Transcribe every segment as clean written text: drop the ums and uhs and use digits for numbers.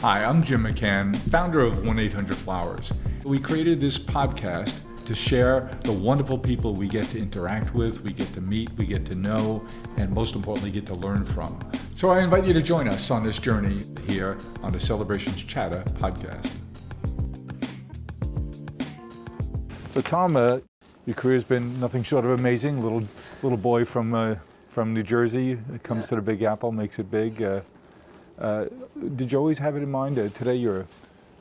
Hi, I'm Jim McCann, founder of 1-800-Flowers. We created this podcast to share the wonderful people we get to interact with, we get to meet, we get to know, and most importantly, get to learn from. So I invite you to join us on this journey here on the Celebrations Chatter podcast. So Tom, your career's been nothing short of amazing. Little boy from New Jersey, comes to the Big Apple, makes it big. Did you always have it in mind? Today you're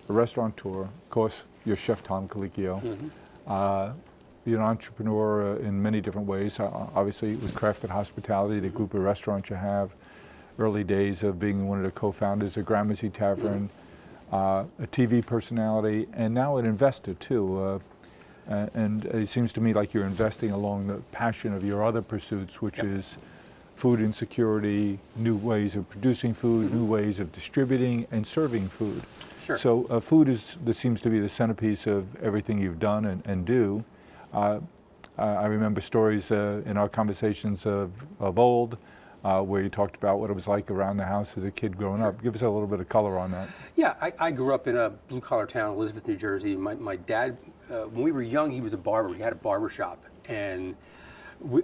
a restaurateur. Of course, you're Chef Tom Colicchio. Mm-hmm. You're an entrepreneur in many different ways. Obviously, with Crafted Hospitality, the group of restaurants you have, early days of being one of the co-founders of Gramercy Tavern, a TV personality, and now an investor too. And it seems to me like you're investing along the passion of your other pursuits, which is food insecurity, new ways of producing food, new ways of distributing and serving food. Sure. So food seems to be the centerpiece of everything you've done and do. I remember stories in our conversations of old where you talked about what it was like around the house as a kid growing up. Give us a little bit of color on that. Yeah, I grew up in a blue-collar town, Elizabeth, New Jersey. My dad, when we were young, he was a barber. He had a barber shop, and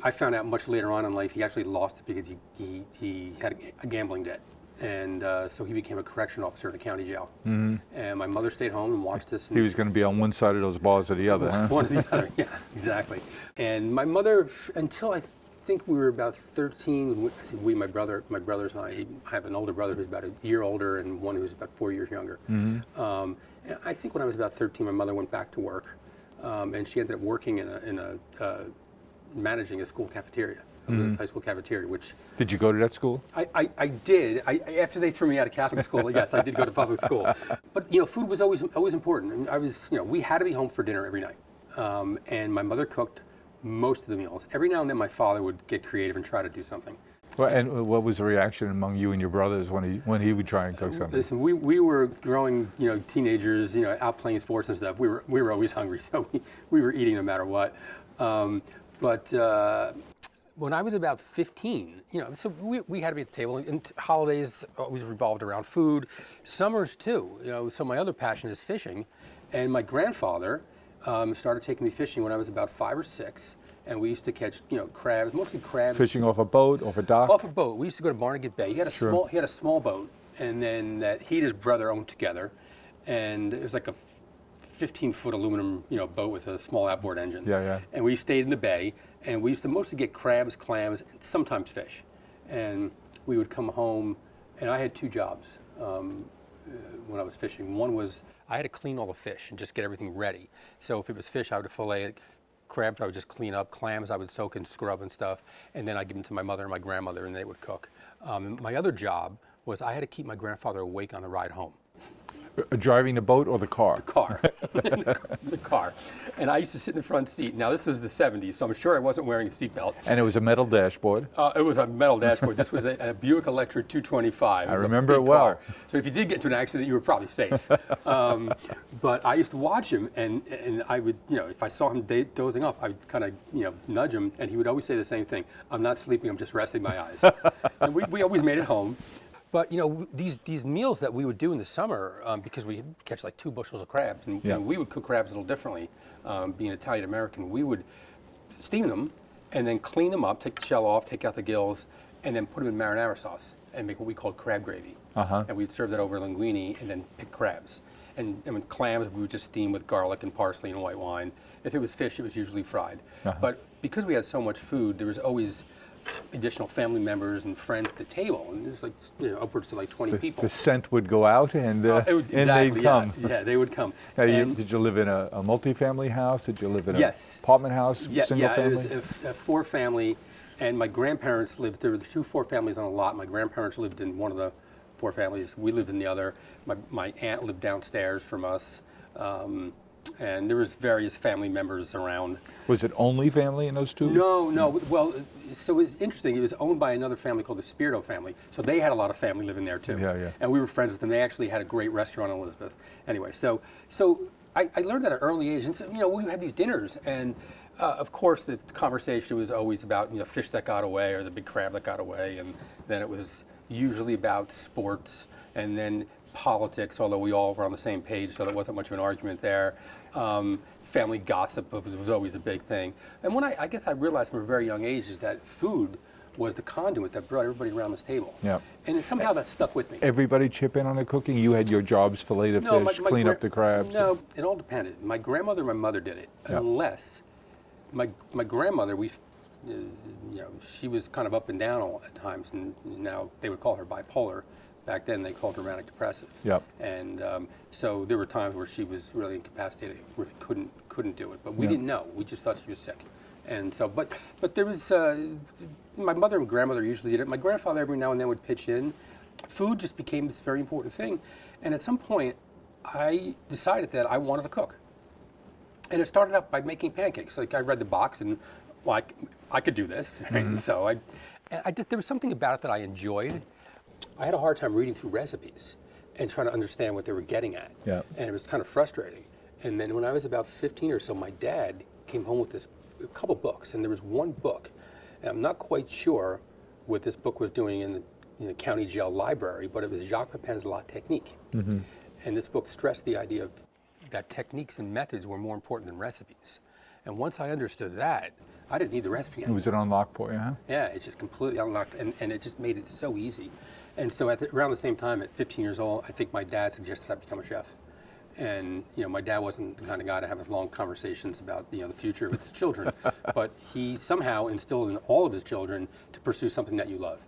I found out much later on in life he actually lost it because he had a gambling debt. And so he became a correction officer in the county jail. Mm-hmm. And my mother stayed home and watched us. He was going to be on one side of those bars or the other, huh? One or the other, yeah, exactly. And my mother, until I think we were about 13, my brothers and I have an older brother who's about a year older and one who's about 4 years younger. Mm-hmm. And I think when I was about 13, my mother went back to work, and she ended up working managing a school cafeteria. It was a high school cafeteria, which... Did you go to that school? I did. After they threw me out of Catholic school, yes, I did go to public school. But, food was always important. And we had to be home for dinner every night. And my mother cooked most of the meals. Every now and then my father would get creative and try to do something. Well, and what was the reaction among you and your brothers when he would try and cook something? Listen, we were growing, teenagers, out playing sports and stuff. We were always hungry, so we were eating no matter what. But when I was about 15, so we had to be at the table, and holidays always revolved around food. Summers too, so my other passion is fishing, and my grandfather started taking me fishing when I was about 5 or 6, and we used to catch, crabs, mostly crabs. Fishing off a boat, off a dock? Off a boat. We used to go to Barnegat Bay. He had a small boat, and then that he and his brother owned together, and it was like a 15-foot aluminum, boat with a small outboard engine. Yeah. And we stayed in the bay, and we used to mostly get crabs, clams, and sometimes fish. And we would come home, and I had 2 jobs when I was fishing. One was I had to clean all the fish and just get everything ready. So if it was fish, I would fillet it. Crabs, I would just clean up. Clams, I would soak and scrub and stuff. And then I'd give them to my mother and my grandmother, and they would cook. My other job was I had to keep my grandfather awake on the ride home. Driving the boat or the car? The car. The car. And I used to sit in the front seat. Now, this was the 70s, so I'm sure I wasn't wearing a seatbelt. And it was a metal dashboard? It was a metal dashboard. This was a Buick Electric 225. I remember it well. Car. So if you did get into an accident, you were probably safe. But I used to watch him, and I would, if I saw him dozing off, I would kind of, nudge him, and he would always say the same thing. I'm not sleeping, I'm just resting my eyes. And we always made it home. But these meals that we would do in the summer, because we catch like 2 bushels of crabs, and we would cook crabs a little differently. Being Italian American, we would steam them and then clean them up, take the shell off, take out the gills, and then put them in marinara sauce and make what we called crab gravy. And we'd serve that over linguine and then pick crabs. And with clams, we would just steam with garlic and parsley and white wine. If it was fish, it was usually fried. But because we had so much food, there was always additional family members and friends at the table, and there's like upwards to like 20 people. The scent would go out, and exactly, they'd come. Yeah, they would come. Now, did you live in a multi-family house? Did you live in an Yes. apartment house? Single Yeah, family? it was a 4-family, and my grandparents lived. There were 2 4-families on a lot. My grandparents lived in one of the 4 families. We lived in the other. My aunt lived downstairs from us. And there was various family members around. Was it only family in those 2? No. Well, so it's interesting. It was owned by another family called the Spirito family. So they had a lot of family living there too. Yeah. And we were friends with them. They actually had a great restaurant in Elizabeth. Anyway, so I learned at an early age. And so, we had these dinners, and of course the conversation was always about fish that got away or the big crab that got away, and then it was usually about sports, and then politics, although we all were on the same page, so there wasn't much of an argument there. Family gossip was always a big thing. And when I guess I realized from a very young age is that food was the conduit that brought everybody around this table. Yeah. And somehow that stuck with me. Everybody chip in on the cooking? You had your jobs, fillet the fish, clean up the crabs? No, it all depended. My grandmother and my mother did it, Yeah. unless my grandmother, she was kind of up and down all at times, and now they would call her bipolar. Back then they called her manic depressive. Yep. And so there were times where she was really incapacitated, really couldn't do it. But we didn't know. We just thought she was sick. And so, but there was, my mother and grandmother usually did it. My grandfather every now and then would pitch in. Food just became this very important thing. And at some point, I decided that I wanted to cook. And it started out by making pancakes. Like I read the box and like I could do this. Right? And so there was something about it that I enjoyed. I had a hard time reading through recipes and trying to understand what they were getting at. Yeah. And it was kind of frustrating. And then when I was about 15 or so, my dad came home with a couple books, and there was one book, and I'm not quite sure what this book was doing in the county jail library, but it was Jacques Pepin's La Technique. And this book stressed the idea of that techniques and methods were more important than recipes. And once I understood that, I didn't need the recipe anymore. Was it unlocked for you, huh? Yeah, it's just completely unlocked, and it just made it so easy. And so around the same time, at 15 years old, I think my dad suggested I become a chef. And my dad wasn't the kind of guy to have long conversations about the future with his children, but he somehow instilled in all of his children to pursue something that you love.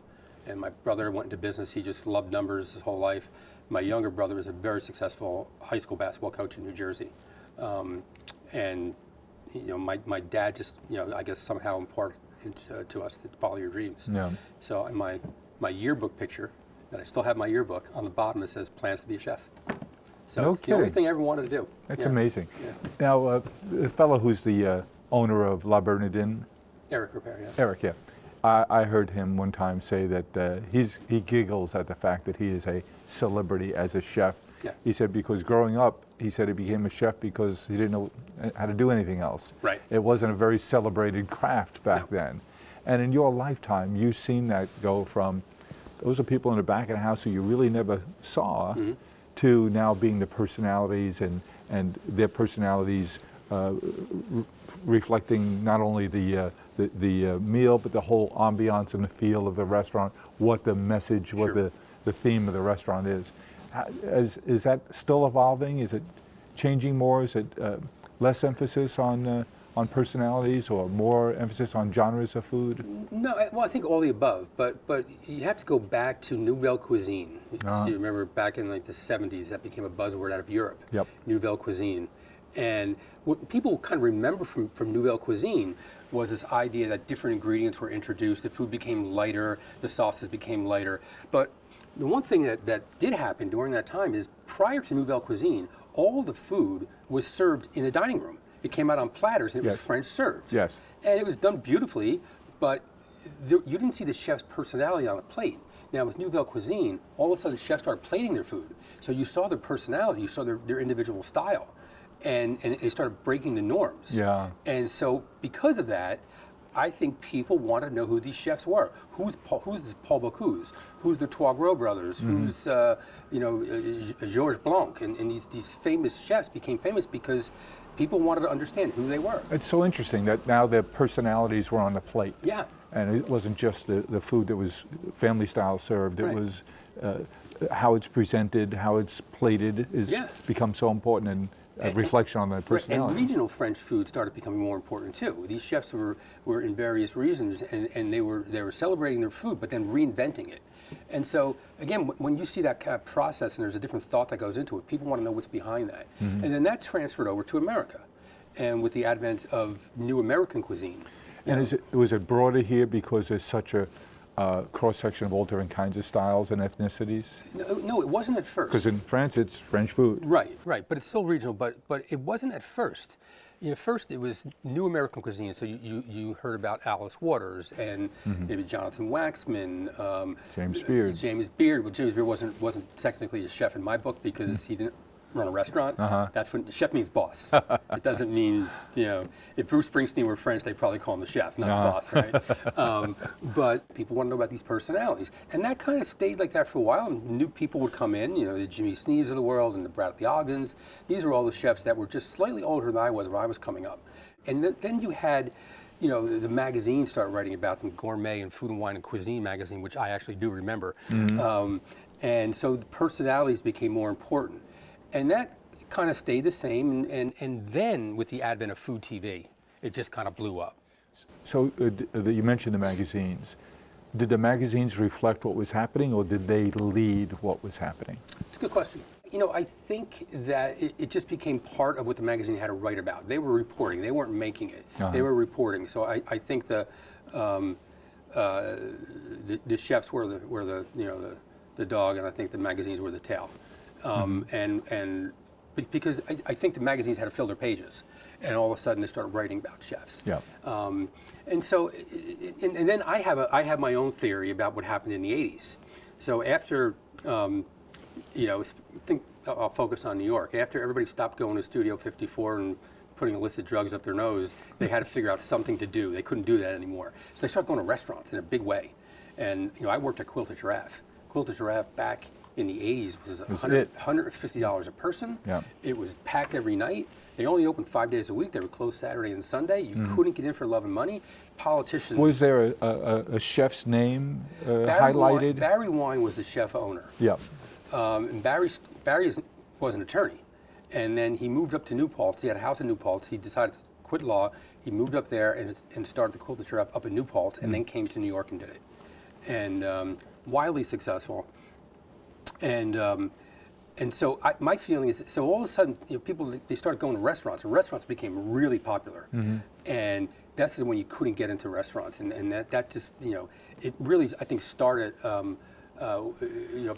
And my brother went into business; he just loved numbers his whole life. My younger brother is a very successful high school basketball coach in New Jersey, and my dad just I guess somehow imparted to us to follow your dreams. Yeah. So in my yearbook picture, that I still have my yearbook, on the bottom it says plans to be a chef. So No it's the only kidding. thing I ever wanted to do. That's Yeah. amazing. Yeah. Now, the fellow who's the owner of La Bernardine, Eric Repair, yeah. Eric, yeah. I heard him one time say that he giggles at the fact that he is a celebrity as a chef. Yeah. He said because growing up, he said he became a chef because he didn't know how to do anything else. Right. It wasn't a very celebrated craft back then. And in your lifetime, you've seen that go from, those are people in the back of the house who you really never saw, to now being the personalities and their personalities reflecting not only the meal, but the whole ambiance and the feel of the restaurant, what the message, what the theme of the restaurant is. Is that still evolving? Is it changing more? Is it less emphasis on personalities or more emphasis on genres of food? No, well, I think all the above, but you have to go back to Nouvelle Cuisine. So you remember back in like the 70s, that became a buzzword out of Europe. Yep. Nouvelle Cuisine. And what people kind of remember from Nouvelle Cuisine was this idea that different ingredients were introduced, the food became lighter, the sauces became lighter. But the one thing that did happen during that time is prior to Nouvelle Cuisine, all the food was served in the dining room. It came out on platters, and it was French served. Yes. And it was done beautifully, but you didn't see the chef's personality on a plate. Now with Nouvelle Cuisine, all of a sudden chefs started plating their food. So you saw their personality, you saw their individual style. And they started breaking the norms. Yeah. And so because of that, I think people wanted to know who these chefs were. Who's the Paul Bocuse? Who's the Trois Gros brothers? Who's Georges Blanc? And these famous chefs became famous because people wanted to understand who they were. It's so interesting that now their personalities were on the plate. Yeah. And it wasn't just the food that was family style served. It was how it's presented, how it's plated is become so important, and a reflection on the personality. And regional French food started becoming more important too. These chefs were in various regions, and they were celebrating their food, but then reinventing it. And so again, when you see that kind of process, and there's a different thought that goes into it, people want to know what's behind that. And then that transferred over to America, and with the advent of new American cuisine. And was it broader here because there's such a cross-section of all different kinds of styles and ethnicities? No, it wasn't at first. Because in France, it's French food. Right, but it's still regional, but it wasn't at first. First it was new American cuisine, so you heard about Alice Waters and maybe Jonathan Waxman. James Beard. James Beard. Well, James Beard wasn't technically a chef in my book because he didn't run a restaurant, that's when chef means boss. It doesn't mean, if Bruce Springsteen were French, they'd probably call him the chef, not the boss, right? But people want to know about these personalities. And that kind of stayed like that for a while. And new people would come in, the Jimmy Snees of the world and the Bradley Oggins. These were all the chefs that were just slightly older than I was when I was coming up. And then you had, the magazines start writing about them, Gourmet and Food and Wine and Cuisine magazine, which I actually do remember. And so the personalities became more important. And that kind of stayed the same. And then with the advent of food TV, it just kind of blew up. So you mentioned the magazines. Did the magazines reflect what was happening, or did they lead what was happening? It's a good question. I think that it just became part of what the magazine had to write about. They were reporting. They weren't making it. They were reporting. So I think the chefs were the dog, and I think the magazines were the tail. And because I think the magazines had to fill their pages, and all of a sudden they started writing about chefs. Yeah. And so, and then I have my own theory about what happened in the 80s. So after, I think I'll focus on New York. After everybody stopped going to Studio 54 and putting illicit drugs up their nose, they had to figure out something to do. They couldn't do that anymore. So they started going to restaurants in a big way. And I worked at Quilt a Giraffe. Quilt a Giraffe back in the 80s was $150 a person. Yeah. It was packed every night. They only opened 5 days a week. They were closed Saturday and Sunday. You couldn't get in for love and money. Politicians. Was there a chef's name highlighted? Barry Wine was the chef owner. Yeah. And Barry was an attorney. And then he moved up to New Paltz. He had a house in New Paltz. He decided to quit law. He moved up there and started the Quilt a Giraffe up in New Paltz, and then came to New York and did it. And wildly successful. And so my feeling is, so all of a sudden, people, they started going to restaurants, and restaurants became really popular. And that's when you couldn't get into restaurants. And that just, it really, I think, started,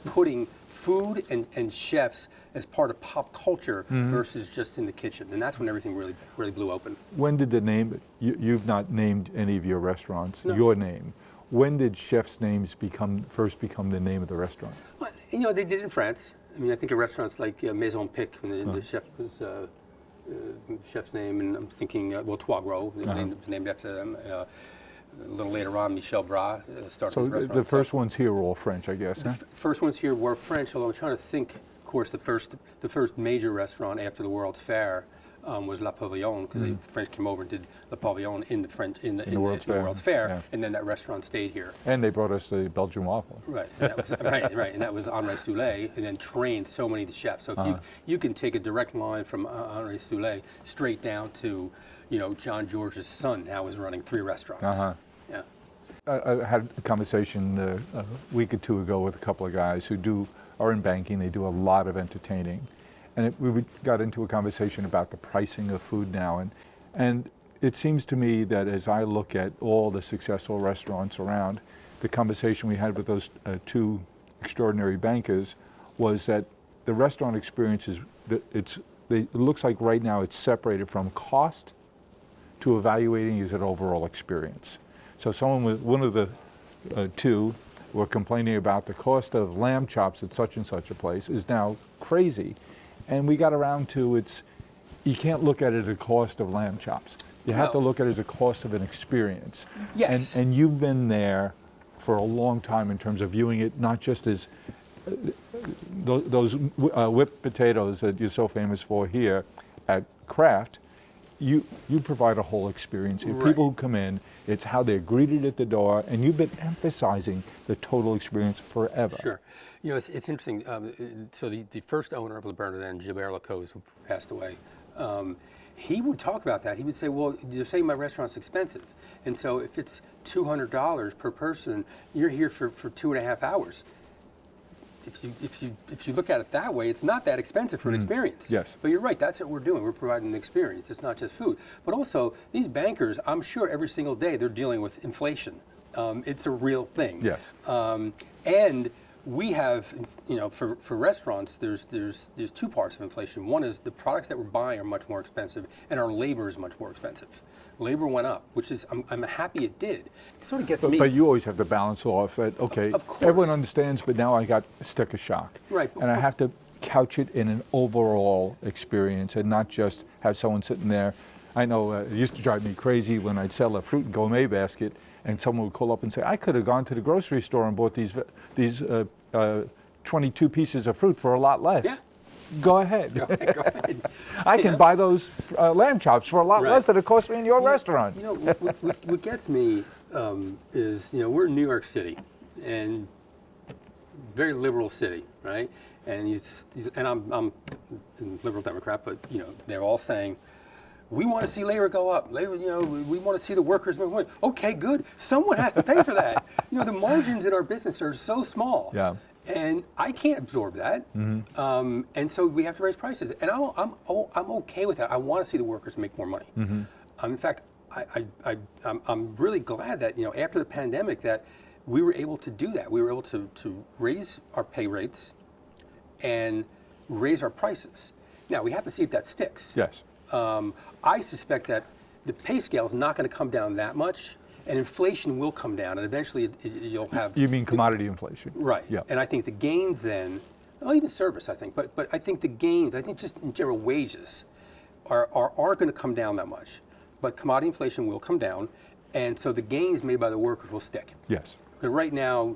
putting food and chefs as part of pop culture versus just in the kitchen. And that's when everything really, really blew open. When did the name, you've not named any of your restaurants, No. your name. When did chefs' names first become the name of the restaurant? Well, they did it in France. I mean, I think of restaurants like Maison Pic, when the chef was chef's name, and I'm thinking, Trois Gros, was named after them. A little later on, Michel Bras started his restaurant. So the first ones here were all French, I guess, huh? First ones here were French, although I'm trying to think, of course, the first major restaurant after the World's Fair was La Pavillon, because the French came over and did La Pavillon in the World's Fair, yeah. And then that restaurant stayed here. And they brought us the Belgian waffle. Right, and that was, right, and that was Henri Soulet, and then trained so many of the chefs. So if you can take a direct line from Henri Soulet straight down to, John George's son now is running 3 restaurants. Yeah. I had a conversation a week or two ago with a couple of guys who are in banking. They do a lot of entertaining. And we got into a conversation about the pricing of food now. And it seems to me that as I look at all the successful restaurants around, the conversation we had with those 2 extraordinary bankers was that the restaurant experience it looks like right now it's separated from cost to evaluating is an overall experience. So one of the 2 were complaining about the cost of lamb chops at such and such a place is now crazy. And we got around to you can't look at it as a cost of lamb chops. You have to look at it as a cost of an experience. Yes. And you've been there for a long time in terms of viewing it not just as those whipped potatoes that you're so famous for here at Kraft. You provide a whole experience. Right. People who come in, it's how they're greeted at the door, and you've been emphasizing the total experience forever. Sure. It's interesting. So the first owner of Le Bernardin, Gilbert Lacose, who passed away, he would talk about that. He would say, well, you're saying my restaurant's expensive. And so if it's $200 per person, you're here for 2.5 hours. If you look at it that way, it's not that expensive for an experience. Yes. But you're right, that's what we're doing. We're providing an experience. It's not just food. But also, these bankers, I'm sure every single day they're dealing with inflation. It's a real thing. Yes. And we have, for restaurants, there's 2 parts of inflation. One is the products that we're buying are much more expensive, and our labor is much more expensive. Labor went up, which is, I'm happy it did. It sort of gets me. But you always have to balance off at, okay, Of course. everyone understands, but now I got sticker shock. Right. And I have to couch it in an overall experience and not just have someone sitting there. I know it used to drive me crazy when I'd sell a fruit and gourmet basket and someone would call up and say, I could have gone to the grocery store and bought these 22 pieces of fruit for a lot less. Yeah. Go ahead. Go ahead. I can buy those lamb chops for a lot less than it cost me in your restaurant. You know, what gets me is, you know, we're in New York City, and very liberal city, right? And I'm a liberal Democrat, but you know, they're all saying, we want to see labor go up. Labor, you know, we want to see the workers make money. Okay, good. Someone has to pay for that. You know, the margins in our business are so small. Yeah. And I can't absorb that, and so we have to raise prices. And I'm okay with that. I want to see the workers make more money. In fact, I'm really glad that, you know, after the pandemic that we were able to do that. We were able to raise our pay rates and raise our prices. Now we have to see if that sticks. Yes. I suspect that the pay scale is not going to come down that much. And inflation will come down, and eventually you'll have. You mean commodity inflation? Right. Yeah. And I think the gains then, well, even service, I think, but I think the gains, I think just in general wages, aren't going to come down that much, but commodity inflation will come down, and so the gains made by the workers will stick. Yes. But right now,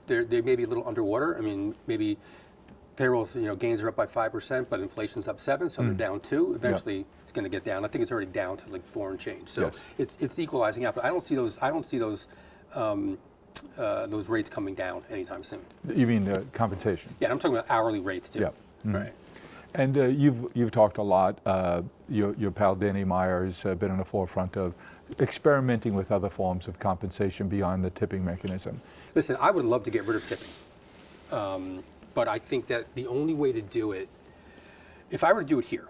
they may be a little underwater. I mean, maybe payrolls, you know, gains are up by 5%, but inflation's up 7%, so they're down 2%. Eventually, it's going to get down. I think it's already down to like 4 and change. So it's equalizing out. But I don't see those rates coming down anytime soon. You mean the compensation? Yeah, I'm talking about hourly rates too. Yeah. Right. And you've talked a lot. Your pal Danny Meyer has been in the forefront of experimenting with other forms of compensation beyond the tipping mechanism. Listen, I would love to get rid of tipping. But I think that the only way to do it, if I were to do it here,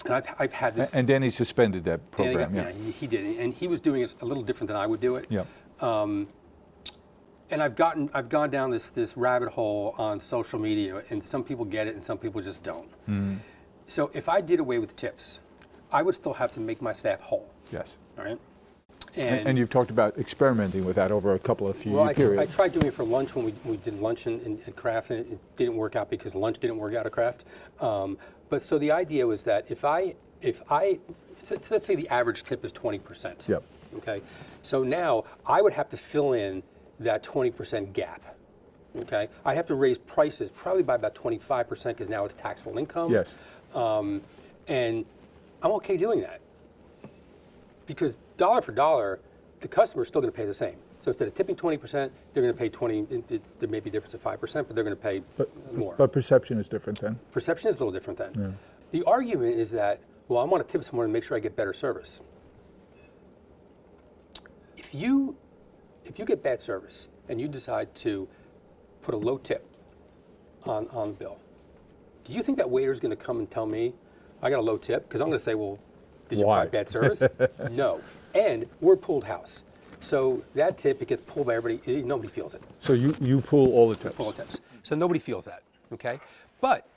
and I've had this. And Danny suspended that program. Yeah, he did, and he was doing it a little different than I would do it. Yeah. And I've gone down this rabbit hole on social media, and some people get it, and some people just don't. So if I did away with tips, I would still have to make my staff whole. Yes. All right. And you've talked about experimenting with that over a couple of few periods. I tried doing it for lunch when we did lunch at Kraft, and it didn't work out because lunch didn't work out at Kraft. But so the idea was that if I let's say the average tip is 20%. Yep. Okay. So now I would have to fill in that 20% gap. Okay. I'd have to raise prices probably by about 25% because now it's taxable income. Yes. And I'm okay doing that because dollar for dollar, the customer is still going to pay the same. So instead of tipping 20%, they're going to pay 20. There may be a difference of 5%, but they're going to pay more. But perception is different then. Perception is a little different then. Yeah. The argument is that, well, I want to tip someone and make sure I get better service. If you get bad service and you decide to put a low tip on the bill, do you think that waiter is going to come and tell me I got a low tip? Because I'm going to say, well, did you provide bad service? No. And we're a pooled house. So that tip, it gets pulled by everybody. Nobody feels it. So you pull all the tips? Pull the tips. So nobody feels that, okay? But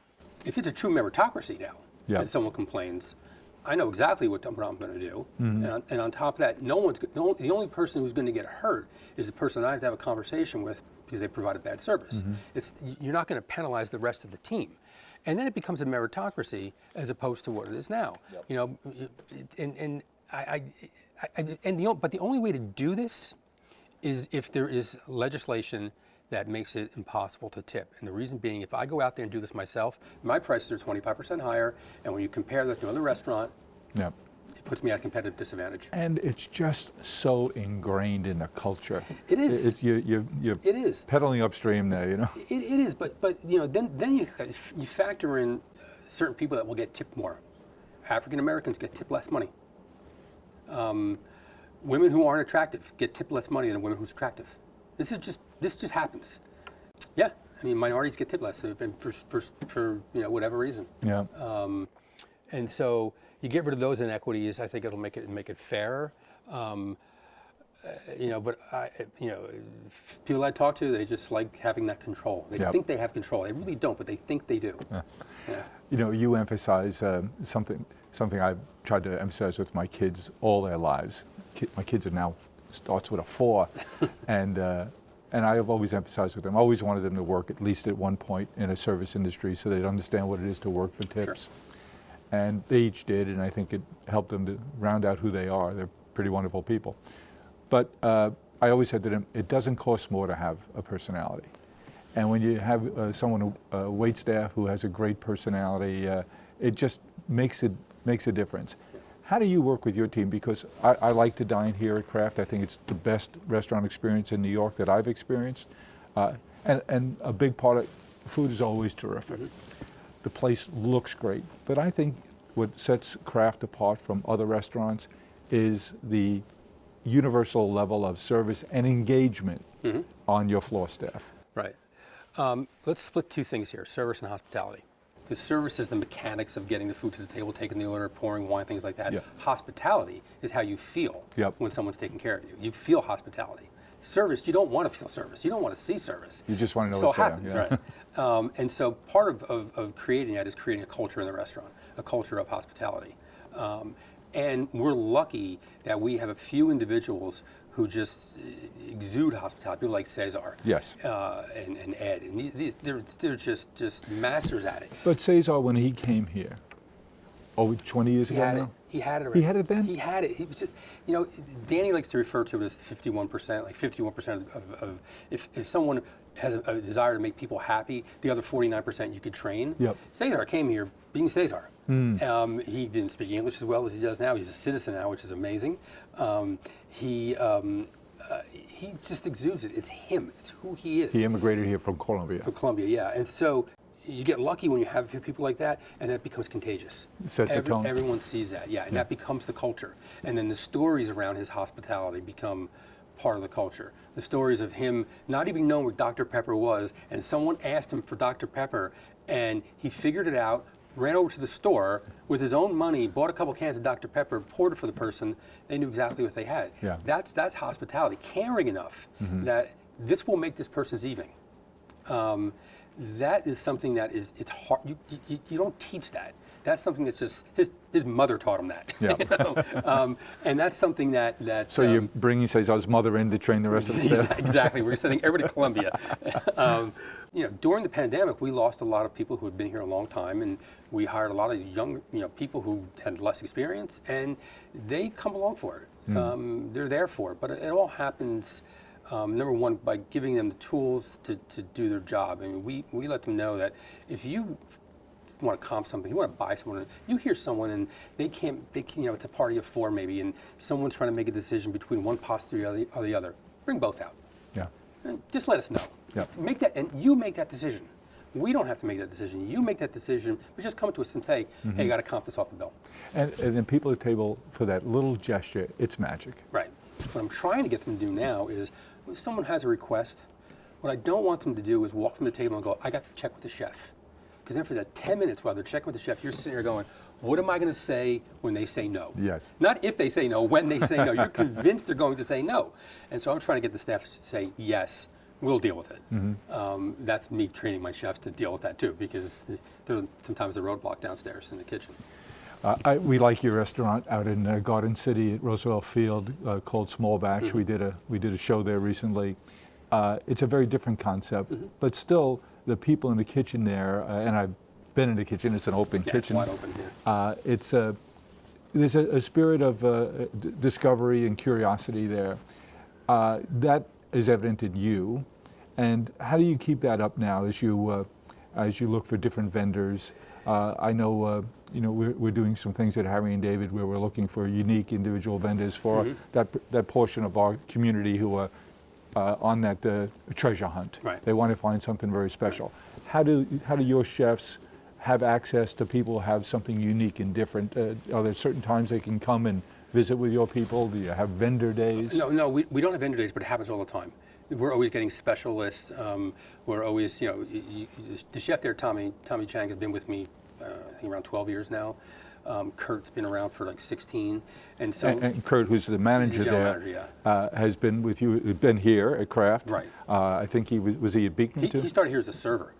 if it's a true meritocracy now, and someone complains, I know exactly what I'm going to do. And on top of that, the only person who's going to get hurt is the person I have to have a conversation with because they provided bad service. You're not going to penalize the rest of the team. And then it becomes a meritocracy as opposed to what it is now. You know, but the only way to do this is if there is legislation that makes it impossible to tip. And the reason being, if I go out there and do this myself, my prices are 25% higher, and when you compare that to another restaurant, it puts me at a competitive disadvantage. And it's just so ingrained in the culture. It is. You're it is. pedaling upstream there, you know. It is, but you know, then you factor in certain people that will get tipped more. African Americans get tipped less money. Women who aren't attractive get tipped less money than a woman who's attractive. This just happens. Yeah, I mean, minorities get tipped less for you know, whatever reason. Yeah. And so you get rid of those inequities. I think it'll make it fairer. You know, but people I talk to, they just like having that control. They think they have control. They really don't, but they think they do. Yeah. You know, you emphasize something I've tried to emphasize with my kids all their lives. My kids are now starts with a 4, and and I have always emphasized with them, I always wanted them to work at least at one point in a service industry so they'd understand what it is to work for tips. Sure. And they each did, and I think it helped them to round out who they are. They're pretty wonderful people. But I always said to them, it doesn't cost more to have a personality. And when you have someone, wait staff, who has a great personality, it just makes a difference. How do you work with your team? Because I like to dine here at Kraft. I think it's the best restaurant experience in New York that I've experienced. And a big part of food is always terrific. The place looks great. But I think what sets Kraft apart from other restaurants is the universal level of service and engagement on your floor staff. Right. Let's split two things here, service and hospitality. Because service is the mechanics of getting the food to the table, taking the order, pouring wine, things like that. Yeah. Hospitality is how you feel Yep. when someone's taking care of you. You feel hospitality. Service, you don't want to feel service. You don't want to see service. You just want to know So what's there. happens, Yeah. right? And so part of creating that is creating a culture in the restaurant, a culture of hospitality. And we're lucky that we have a few individuals who just exude hospitality. People like Cesar, Yes. and Ed, and they're just masters at it. But Cesar, when he came here, over 20 years He ago had it. now? He had it already. He had it then? He had it. He was just, Danny likes to refer to it as 51%. Like 51% of if someone has a desire to make people happy, the other 49% you could train. Yep. Cesar came here being Cesar. He didn't speak English as well as he does now. He's a citizen now, which is amazing. He just exudes it. It's him. It's who he is. He immigrated here from Colombia. From Colombia, yeah. And so you get lucky when you have a few people like that, and that becomes contagious. Sets the tone. Everyone sees that, yeah, and that becomes the culture. And then the stories around his hospitality become part of the culture. The stories of him not even knowing what Dr. Pepper was, and someone asked him for Dr. Pepper, and he figured it out, ran over to the store with his own money, bought a couple cans of Dr. Pepper, poured it for the person. They knew exactly what they had. Yeah. That's hospitality, caring enough that this will make this person's evening. That is something that it's hard. You don't teach that. That's something that's just his mother taught him that. Yeah. And that's something that. So you're bringing Cesar's mother in to train the rest of the staff? Exactly. We're sending everybody to Colombia. During the pandemic, we lost a lot of people who had been here a long time, and we hired a lot of young, people who had less experience, and they come along for it. They're there for it. But it all happens. Number one, by giving them the tools to do their job. I mean, we let them know that if you want to comp something, you want to buy someone, you hear someone and they can't, it's a party of four maybe, and someone's trying to make a decision between one pasta or the other. Bring both out. Yeah. Just let us know. Yeah. Make that, and you make that decision. We don't have to make that decision. You make that decision, but just come to us and say, hey, you got to comp this off the bill. And then people at the table, for that little gesture, it's magic. Right. What I'm trying to get them to do now is, if someone has a request, what I don't want them to do is walk from the table and go, I got to check with the chef. Because then for that 10 minutes while they're checking with the chef, you're sitting there going, what am I going to say when they say no? Yes. Not if they say no, when they say no. You're convinced they're going to say no. And so I'm trying to get the staff to say, yes, we'll deal with it. That's me training my chefs to deal with that too, because they're sometimes the roadblock downstairs in the kitchen. We like your restaurant out in Garden City at Roosevelt Field called Small Batch. We did a show there recently. It's a very different concept, but still the people in the kitchen there, and I've been in the kitchen. It's an open kitchen. It's wide open here. There's a spirit of discovery and curiosity there. That is evident in you. And how do you keep that up now as you look for different vendors? I know we're doing some things at Harry and David where we're looking for unique individual vendors for that portion of our community who are on that treasure hunt. Right. They want to find something very special. How do your chefs have access to people who have something unique and different? Are there certain times they can come and visit with your people? Do you have vendor days? No, we don't have vendor days, but it happens all the time. We're always getting special lists. We're always, the chef there, Tommy Chang, has been with me, I think around 12 years now. Kurt's been around for like 16, and so. And Kurt, who's the manager the general there, manager, yeah. Has been with you, been here at Kraft. Right. I think he was he at Beacon too? He started here as a server.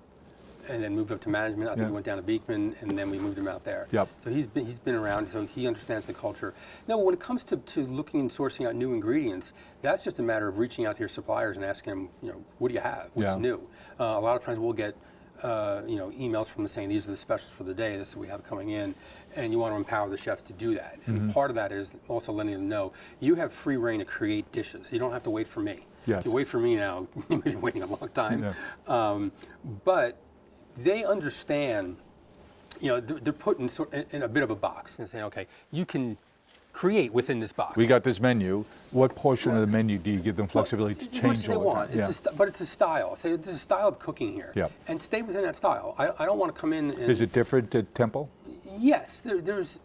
and then moved up to management. I think Yeah. he went down to Beekman, and then we moved him out there. Yep. So he's been around, so he understands the culture. Now, when it comes to looking and sourcing out new ingredients, that's just a matter of reaching out to your suppliers and asking them, what do you have? What's Yeah. new? A lot of times we'll get emails from them saying these are the specials for the day, this is what we have coming in, and you want to empower the chefs to do that. And part of that is also letting them know you have free reign to create dishes. You don't have to wait for me. Yes. If you wait for me now, you've been waiting a long time. Yeah. But they understand, they're put in a bit of a box and saying, okay, you can create within this box. We got this menu. What portion of the menu do you give them flexibility to As much change as they all the want. time? Yeah. But it's a style. Say there's a style of cooking here. Yeah. And stay within that style. I don't want to come in and... Is it different at Temple? Yes, there's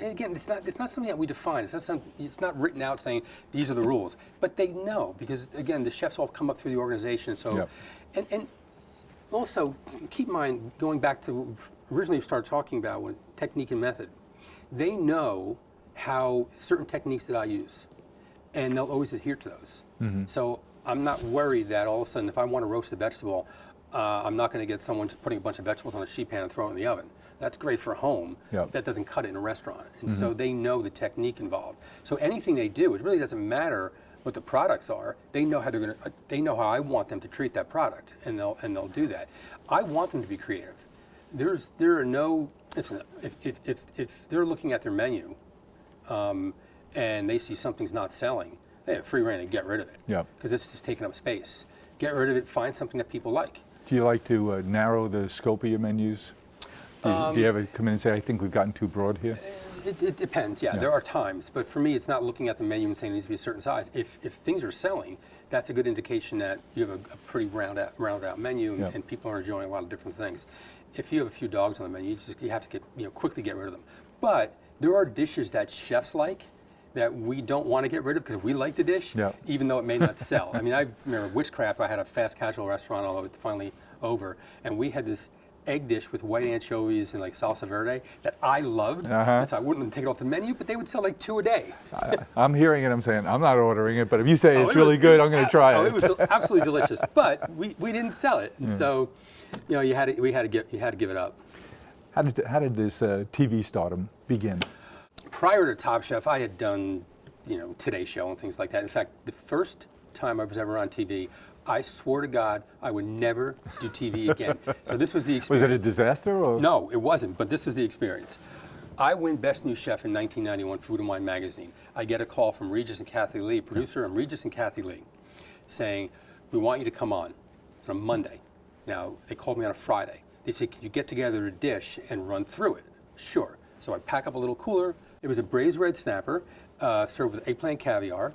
again, it's not something that we define. It's not written out saying these are the rules. But they know, because again, the chefs all come up through the organization. So, Yeah. and also keep in mind, going back to originally we started talking about when technique and method, they know how certain techniques that I use, and they'll always adhere to those. So I'm not worried that all of a sudden, if I want to roast a vegetable, I'm not going to get someone just putting a bunch of vegetables on a sheet pan and throwing it in the oven. That's great for home. Yep. That doesn't cut it in a restaurant. And so they know the technique involved. So anything they do, it really doesn't matter what the products are. They know how they know how I want them to treat that product, and they'll do that. I want them to be creative. There are no, listen, if they're looking at their menu and they see something's not selling, they have free reign to get rid of it. Yeah. Because it's just taking up space. Get rid of it, find something that people like. Do you like to narrow the scope of your menus? Do you ever come in and say, I think we've gotten too broad here? It depends, yeah. There are times, but for me, it's not looking at the menu and saying it needs to be a certain size. If things are selling, that's a good indication that you have a pretty rounded out menu, and, Yeah. and people are enjoying a lot of different things. If you have a few dogs on the menu, you have to quickly get rid of them. But there are dishes that chefs like that we don't want to get rid of because we like the dish, Yeah. even though it may not sell. I mean, I remember Witchcraft. I had a fast casual restaurant, although it's finally over, and we had this egg dish with white anchovies and like salsa verde that I loved. And so I wouldn't take it off the menu, but they would sell like 2 a day. I'm hearing it, I'm saying, I'm not ordering it, but if you say it's it really was- good, I'm going to try it. It was absolutely delicious, but we didn't sell it, and so we had to give it up. How did this TV stardom begin? Prior to Top Chef, I had done Today Show and things like that. In fact, the first time I was ever on TV, I swore to God I would never do TV again. So this was the experience. Was it a disaster? Or? No, it wasn't, but this was the experience. I win Best New Chef in 1991, Food and Wine magazine. I get a call from Regis and Kathy Lee, producer and Regis and Kathy Lee, saying, we want you to come on. It's on a Monday. Now, they called me on a Friday. They said, can you get together a dish and run through it? Sure. So I pack up a little cooler. It was a braised red snapper, served with eggplant caviar.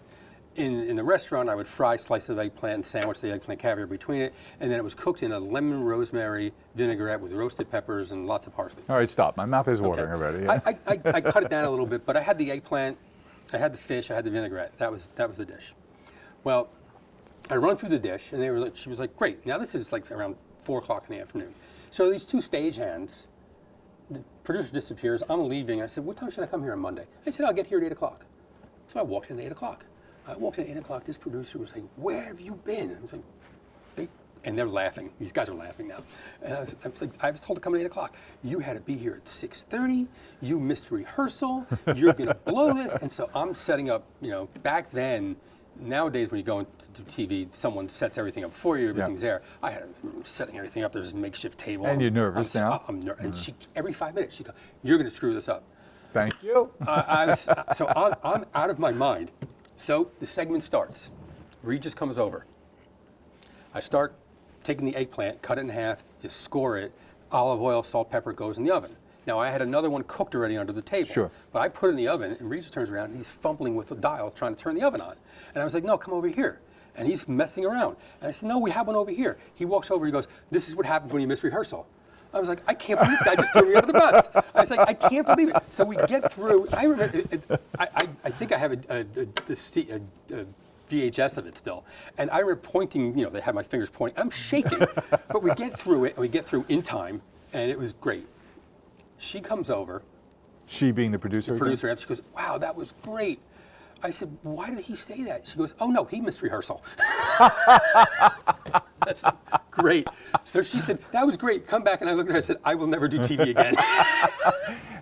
In the restaurant, I would fry slices of eggplant and sandwich the eggplant caviar between it, and then it was cooked in a lemon rosemary vinaigrette with roasted peppers and lots of parsley. All right, stop. My mouth is watering already. Yeah. I cut it down a little bit, but I had the eggplant, I had the fish, I had the vinaigrette. That was the dish. Well, I run through the dish, and she was like, great. Now this is like around 4 o'clock in the afternoon. So these 2 stagehands, the producer disappears. I'm leaving. I said, what time should I come here on Monday? I said, I'll get here at 8 o'clock. So I walked in at 8 o'clock. I walked in at 8 o'clock. This producer was like, where have you been? I was like, and they're laughing. These guys are laughing now. And I was told to come at 8 o'clock. You had to be here at 6:30. You missed rehearsal. You're going to blow this. And so I'm setting up, back then, nowadays when you go into TV, someone sets everything up for you, everything's there. I had setting everything up. There's a makeshift table. And you're nervous now. I'm nervous. And she, every 5 minutes, she goes, you're going to screw this up. Thank you. So I'm out of my mind. So the segment starts. Regis comes over. I start taking the eggplant, cut it in half, just score it. Olive oil, salt, pepper goes in the oven. Now I had another one cooked already under the table. Sure. But I put it in the oven, and Regis turns around and he's fumbling with the dials trying to turn the oven on. And I was like, no, come over here. And he's messing around. And I said, no, we have one over here. He walks over, he goes, this is what happens when you miss rehearsal. I was like, I can't believe this guy just threw me under the bus. I was like, I can't believe it. So we get through. I remember, I think I have a VHS of it still. And I remember pointing, they had my fingers pointing. I'm shaking. But we get through it, and we get through in time, and it was great. She comes over. She being the producer? The producer, and she goes, wow, that was great. I said, why did he say that? She goes, oh no, he missed rehearsal. great. So she said, that was great. Come back. And I looked at her and I said, I will never do TV again.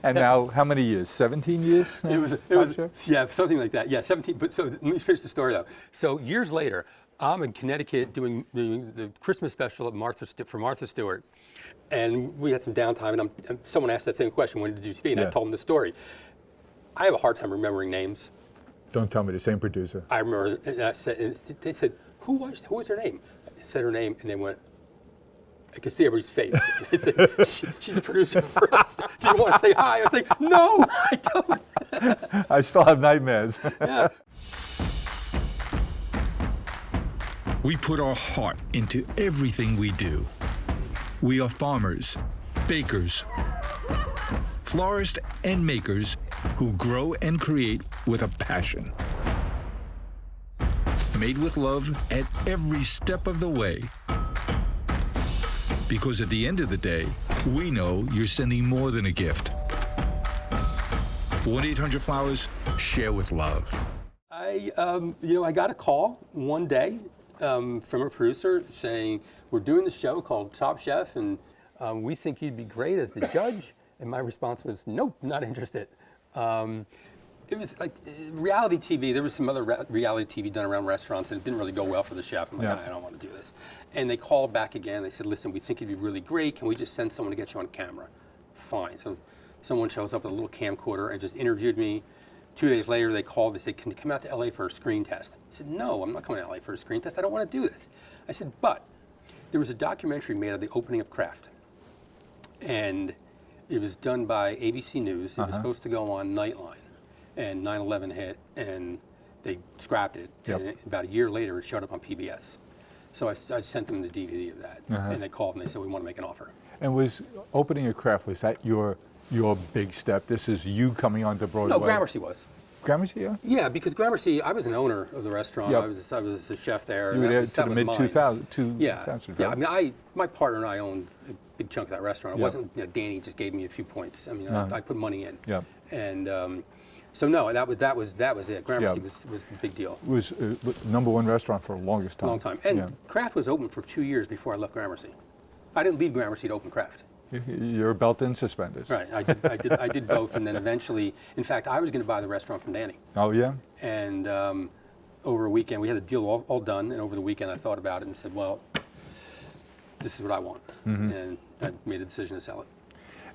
And now, how many years? 17 years? It was yeah, something like that. Yeah, 17. But so let me finish the story though. So years later, I'm in Connecticut doing the Christmas special at for Martha Stewart, and we had some downtime. And someone asked that same question, when did you do TV? And I told them the story. I have a hard time remembering names. Don't tell me the same producer. I remember, and they said, who was her name? I said her name, and they went. I could see everybody's face. She's a producer for us. Do you want to say hi? I was like, no, I don't. I still have nightmares. Yeah. We put our heart into everything we do. We are farmers, bakers, florists, and makers who grow and create with a passion. Made with love at every step of the way. Because at the end of the day, we know you're sending more than a gift. 1-800-Flowers, share with love. I got a call one day from a producer saying, we're doing this show called Top Chef, and we think you'd be great as the judge. And my response was, nope, not interested. It was like reality TV. There was some other reality TV done around restaurants, and it didn't really go well for the chef. I'm like, I don't want to do this. And they called back again. They said, listen, we think you'd be really great. Can we just send someone to get you on camera? Fine. So someone shows up with a little camcorder and just interviewed me. 2 days later, they called. They said, can you come out to LA for a screen test? I said, no, I'm not coming to LA for a screen test. I don't want to do this. I said, but there was a documentary made of the opening of Kraft. And it was done by ABC News. It was supposed to go on Nightline. And 9/11 hit, and they scrapped it. And about a year later, it showed up on PBS. So I sent them the DVD of that. And they called and they said, we want to make an offer. And was opening a Kraft, was that your big step? This is you coming onto Broadway? No, Gramercy was. Gramercy, yeah? Yeah, because Gramercy, I was an owner of the restaurant. I was a chef there. You were there to the mid-2000s. Yeah. Yeah, I mean, my partner and I owned a big chunk of that restaurant. It wasn't, Danny just gave me a few points. I mean, I put money in. Yeah. And so no, that was it. Gramercy was the big deal. It was #1 restaurant for the longest time. Long time. And Kraft was open for 2 years before I left Gramercy. I didn't leave Gramercy to open Kraft. You're belt and suspenders. Right, I did both, and then eventually, in fact, I was going to buy the restaurant from Danny. Oh yeah. And over a weekend, we had the deal all done, and over the weekend, I thought about it and said, well, this is what I want, and I made a decision to sell it.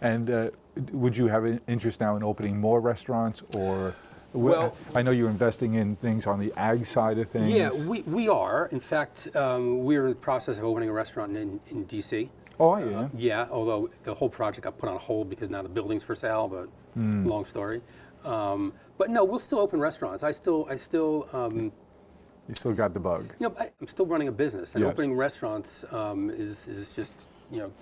And would you have an interest now in opening more restaurants, or? Well, I know you're investing in things on the ag side of things. Yeah, we are. In fact, we're in the process of opening a restaurant in D.C. Oh, yeah. Yeah, although the whole project got put on hold because now the building's for sale, but long story. But no, we'll still open restaurants. I still. You still got the bug. You know, I'm still running a business, and opening restaurants is just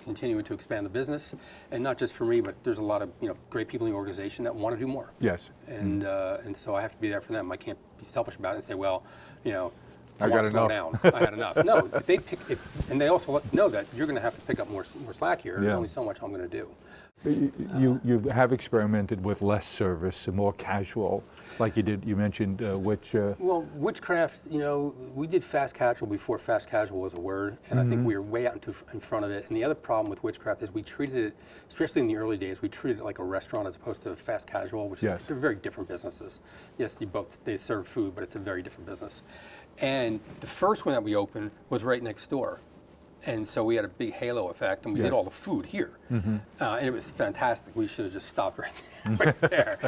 continuing to expand the business, and not just for me, but there's a lot of great people in the organization that want to do more. Yes. And so I have to be there for them. I can't be selfish about it and say, well, I got slow enough. down. I had enough. No, if they and they also know that you're going to have to pick up more slack here. There's only so much I'm going to do. You have experimented with less service and more casual, like you did. You mentioned Well, Witchcraft, we did fast casual before fast casual was a word, and I think we were way out in front of it. And the other problem with Witchcraft is we treated it, especially in the early days, we treated it like a restaurant as opposed to fast casual, which is, they're very different businesses. Yes, they serve food, but it's a very different business. And the first one that we opened was right next door. And so we had a big halo effect, and we did all the food here. And it was fantastic. We should have just stopped right there.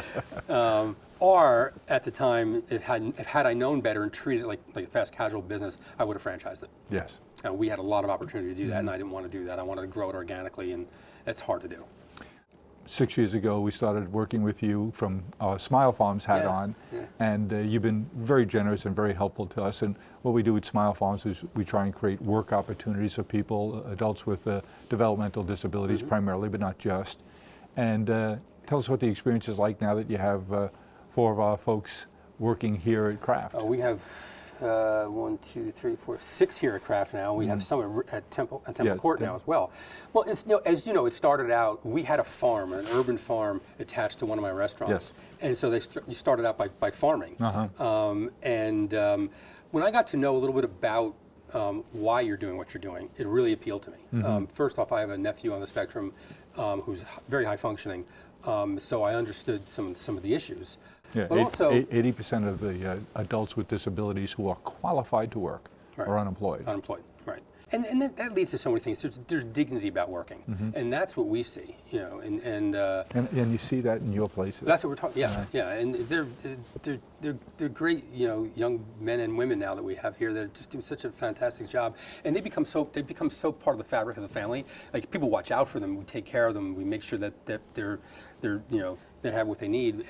Or at the time, had I known better and treated it like a fast casual business, I would have franchised it. Yes. We had a lot of opportunity to do that, and I didn't want to do that. I wanted to grow it organically, and it's hard to do. 6 years ago, we started working with you from Smile Farms hat on, and you've been very generous and very helpful to us. And what we do at Smile Farms is we try and create work opportunities for people, adults with developmental disabilities primarily, but not just. And tell us what the experience is like now that you have 4 of our folks working here at Kraft. We have 1, 2, 3, 4, 6 here at Kraft now. We have some at Temple Court now as well. Well, it's, as you know, it started out, we had a farm, an urban farm attached to one of my restaurants. And so you started out by farming. When I got to know a little bit about why you're doing what you're doing, it really appealed to me. First off, I have a nephew on the spectrum who's very high functioning, so I understood some of the issues. Yeah, but also 80% of the adults with disabilities who are qualified to work are unemployed. Unemployed, right. And that leads to so many things. There's dignity about working, and that's what we see, you know. And you see that in your places. That's what we're talking. Yeah. And they're great, you know, young men and women now that we have here that just do such a fantastic job, and they become so part of the fabric of the family. Like, people watch out for them. We take care of them. We make sure that they're you know, they have what they need,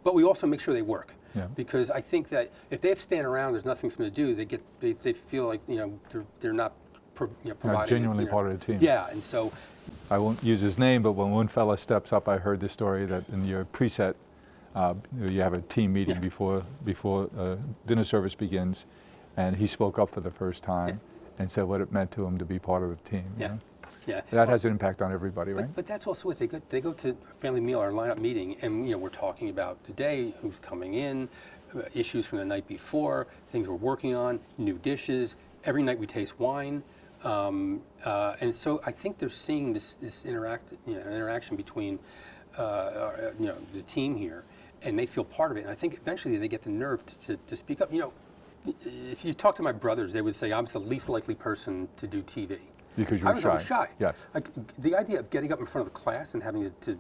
but we also make sure they work. Yeah. Because I think that if they have to stand around, there's nothing for them to do. They feel like, you know, they're not providing. Not genuinely part of the team. Yeah, and so. I won't use his name, but when one fella steps up, I heard the story that in your preset, you have a team meeting before dinner service begins, and he spoke up for the first time and said what it meant to him to be part of the team. Yeah. You know? Yeah. That has an impact on everybody, right? But that's also what they go to a family meal or a lineup meeting, and, you know, we're talking about the day, who's coming in, issues from the night before, things we're working on, new dishes. Every night we taste wine, and so I think they're seeing this interaction between you know, the team here, and they feel part of it. And I think eventually they get the nerve to speak up. You know, if you talk to my brothers, they would say I'm the least likely person to do TV. Because you're shy. I was shy. Yes. Like, the idea of getting up in front of the class and having to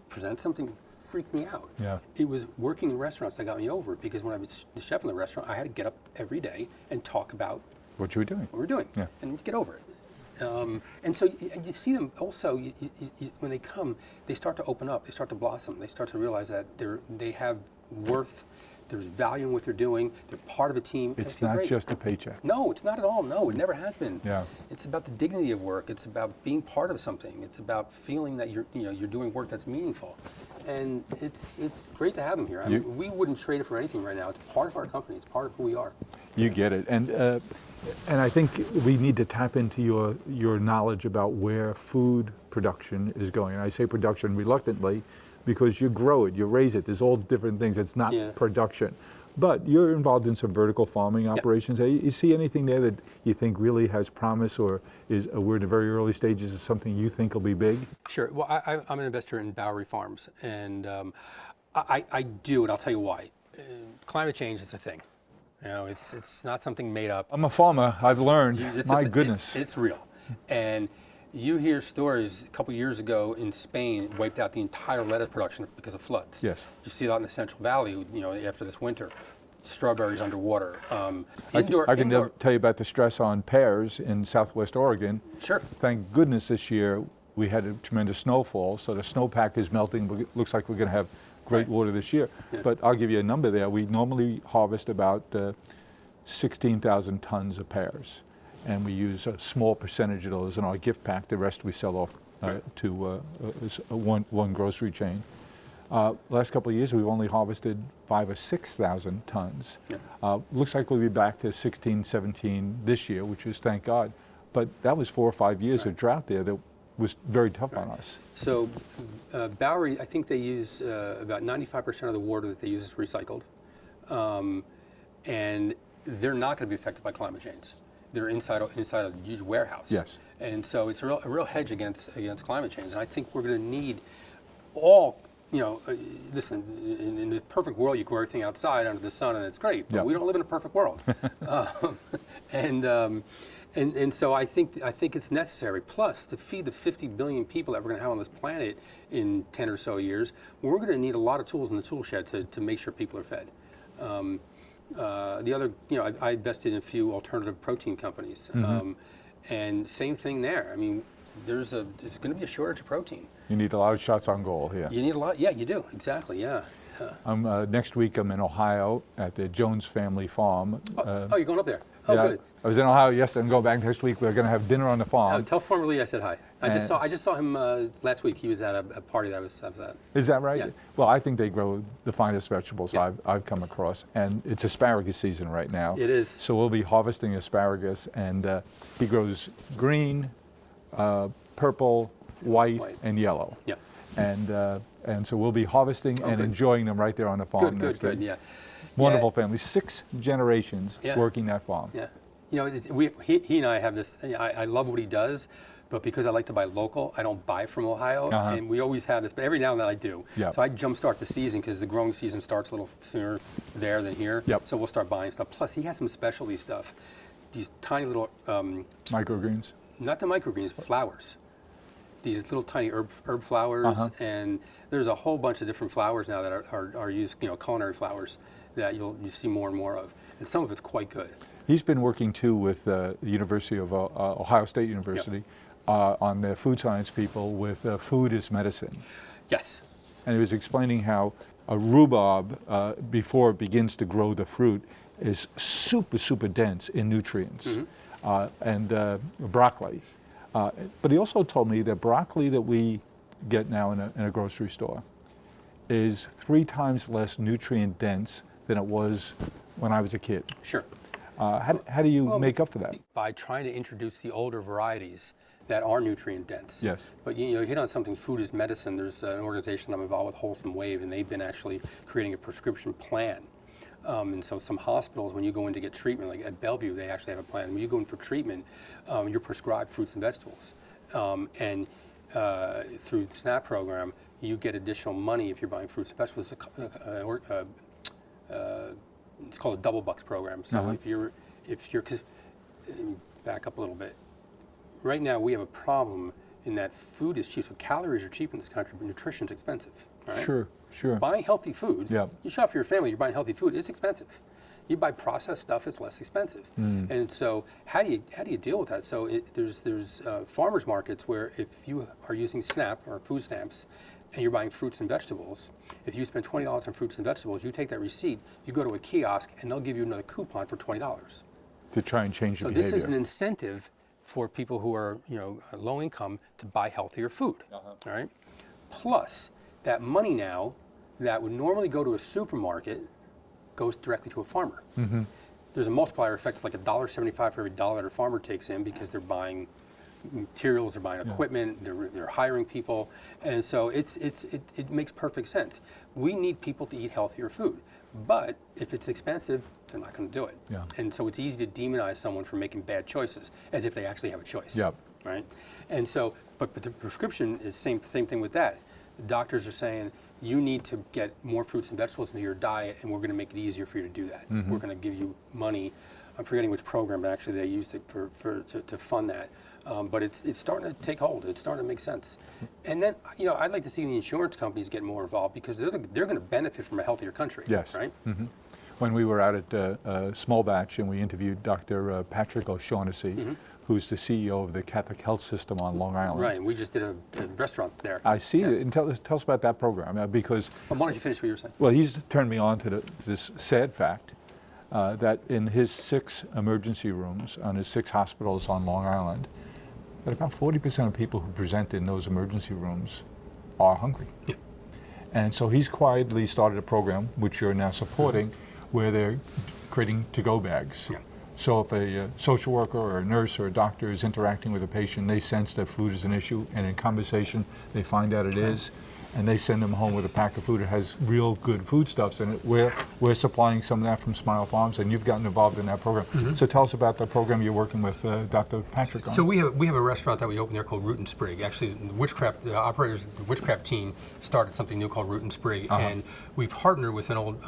present something freaked me out. Yeah. It was working in restaurants that got me over it, because when I was the chef in the restaurant, I had to get up every day and talk about What you were doing. what we're doing, and get over it. And so you see them also, when they come, they start to open up, they start to blossom, they start to realize that they have worth, there's value in what they're doing, they're part of a team. It's not just a paycheck. No, it's not at all. No, it never has been. Yeah. It's about the dignity of work. It's about being part of something. It's about feeling that you're doing work that's meaningful, and it's great to have them here. I mean, we wouldn't trade it for anything right now. It's part of our company. It's part of who we are. You get it, and I think we need to tap into your knowledge about where food production is going. And I say production reluctantly, because you grow it, you raise it. There's all different things. It's not production. But you're involved in some vertical farming operations. You see anything there that you think really has promise, or we're in the very early stages of something you think will be big? Sure. Well, I'm an investor in Bowery Farms, and I do, and I'll tell you why. Climate change is a thing. You know, it's not something made up. I'm a farmer. I've learned. My goodness. It's real. And you hear stories, a couple years ago in Spain, wiped out the entire lettuce production because of floods. Yes. You see that in the Central Valley, you know, after this winter. Strawberries underwater. I can tell you about the stress on pears in Southwest Oregon. Sure. Thank goodness this year we had a tremendous snowfall, so the snowpack is melting. It looks like we're going to have great water this year. Yeah. But I'll give you a number there. We normally harvest about 16,000 tons of pears, and we use a small percentage of those in our gift pack. The rest we sell off to one grocery chain. Last couple of years, we've only harvested 5,000 or 6,000 tons. Yeah. Looks like we'll be back to 16, 17 this year, which is thank God. But that was 4 or 5 years of drought there that was very tough on us. So Bowery, I think they use about 95% of the water that they use is recycled. And they're not going to be affected by climate change. They're inside a huge warehouse. Yes. And so it's a real hedge against climate change. And I think we're going to need all, you know, listen, in the perfect world, you grow everything outside under the sun and it's great, but we don't live in a perfect world. And so I think it's necessary. Plus, to feed the 50 billion people that we're going to have on this planet in 10 or so years, we're going to need a lot of tools in the tool shed to make sure people are fed. The other, you know, I invested in a few alternative protein companies, and same thing there. I mean, there's going to be a shortage of protein. You need a lot of shots on goal here. You need a lot. Yeah, you do. Exactly. Yeah. Next week I'm in Ohio at the Jones family farm. Oh, you're going up there? Oh, yeah, good. I was in Ohio yesterday. I'm going back next week. We're going to have dinner on the farm. Tell Farmer Lee I said hi. I just saw him last week. He was at a party that I was at. Is that right? Yeah. Well, I think they grow the finest vegetables I've come across, and it's asparagus season right now. It is. So we'll be harvesting asparagus, and he grows green, purple, white, and yellow. Yeah. And so we'll be harvesting and enjoying them right there on the farm. Good, yeah. Wonderful family, 6 generations working that farm. Yeah. he and I have this. I love what he does, but because I like to buy local, I don't buy from Ohio, and we always have this. But every now and then I do. Yep. So I jumpstart the season because the growing season starts a little sooner there than here. Yep. So we'll start buying stuff. Plus, he has some specialty stuff. These tiny little, Microgreens. not the microgreens, flowers. These little tiny herb flowers, and there's a whole bunch of different flowers now that are used, culinary flowers that you see more and more of, and some of it's quite good. He's been working too with the University of Ohio State University on the food science people with food is medicine. Yes. And he was explaining how a rhubarb, before it begins to grow the fruit, is super, super dense in nutrients. And broccoli. But he also told me that broccoli that we get now in a grocery store is 3 times less nutrient dense than it was when I was a kid. Sure. How do you make up for that? By trying to introduce the older varieties that are nutrient dense. Yes. But you hit on something, food is medicine. There's an organization I'm involved with, Wholesome Wave, and they've been actually creating a prescription plan. And so some hospitals, when you go in to get treatment, like at Bellevue, they actually have a plan. When you go in for treatment, you're prescribed fruits and vegetables. And through the SNAP program, you get additional money if you're buying fruits and vegetables. It's called a double bucks program. So if you're, because back up a little bit. Right now we have a problem in that food is cheap. So calories are cheap in this country, but nutrition's expensive. Right? Sure. Buying healthy food, Yep. you shop for your family, you're buying healthy food, it's expensive. You buy processed stuff, it's less expensive. And so how do you deal with that? So there's farmers markets where if you are using SNAP or food stamps and you're buying fruits and vegetables, if you spend $20 on fruits and vegetables, you take that receipt, you go to a kiosk, and they'll give you another coupon for $20. To try and change the So behavior. this is an incentive for people who are low income to buy healthier food. All right. Plus, that money now that would normally go to a supermarket goes directly to a farmer. There's a multiplier effect of like $1.75 for every dollar that a farmer takes in because they're buying materials, they're buying equipment, they're hiring people, and so it makes perfect sense. We need people to eat healthier food, but if it's expensive, they're not going to do it. Yeah. And so it's easy to demonize someone for making bad choices, as if they actually have a choice. Yep. Right. And so, but the prescription is same thing with that. The doctors are saying you need to get more fruits and vegetables into your diet, and we're going to make it easier for you to do that. We're going to give you money. I'm forgetting which program, but actually they used it to fund that. But it's starting to take hold. It's starting to make sense. And then, I'd like to see the insurance companies get more involved because they're going to benefit from a healthier country. Yes. Right? When we were out at Small Batch and we interviewed Dr. Patrick O'Shaughnessy, who's the CEO of the Catholic Health System on Long Island. Right. We just did a restaurant there. I see it. And tell us about that program because... Well, why don't you finish what you were saying? Well, he's turned me on to this sad fact that in his 6 emergency rooms on his 6 hospitals on Long Island, that about 40% of people who present in those emergency rooms are hungry. Yeah. And so he's quietly started a program, which you're now supporting, where they're creating to-go bags. Yeah. So if a social worker or a nurse or a doctor is interacting with a patient, they sense that food is an issue, and in conversation they find out it is, and they send them home with a pack of food that has real good foodstuffs in it. We're supplying some of that from Smile Farms, and you've gotten involved in that program. So tell us about the program you're working with Dr. Patrick on. So we have a restaurant that we opened there called Root and Sprig. Actually, the operators, the Witchcraft team started something new called Root and Sprig, and we partnered with an old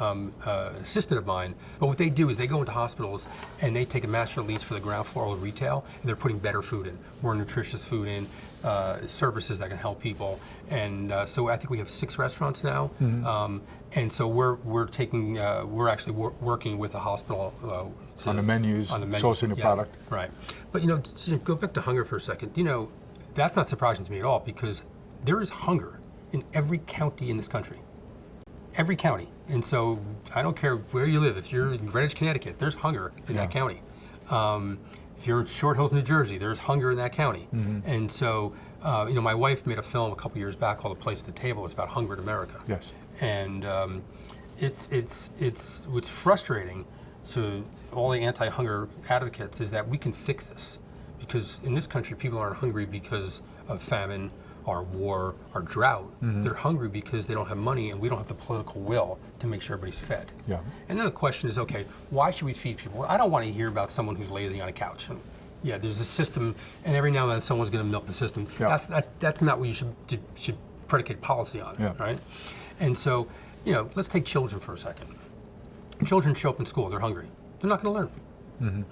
assistant of mine. But what they do is they go into hospitals and they take a master lease for the ground floor of retail, and they're putting better food in, more nutritious food in, services that can help people. And so I think we have 6 restaurants now, and so we're actually working with the hospital on the menus, sourcing the product. Right. But to go back to hunger for a second. That's not surprising to me at all because there is hunger in every county in this country. Every county. And so I don't care where you live. If you're in Greenwich, Connecticut, there's hunger in that county. If you're in Short Hills, New Jersey, there's hunger in that county. And so, my wife made a film a couple years back called A Place at the Table. It's about hunger in America. Yes. And it's what's frustrating to all the anti-hunger advocates is that we can fix this. Because in this country, people aren't hungry because of famine our war, our drought. They're hungry because they don't have money and we don't have the political will to make sure everybody's fed. Yeah. And then the question is, okay, why should we feed people? Well, I don't want to hear about someone who's lazy on a couch. And yeah, there's a system, and every now and then someone's going to milk the system. Yeah. That's not what you should predicate policy on, Yeah. right? And so, let's take children for a second. Children show up in school, they're hungry. They're not going to learn.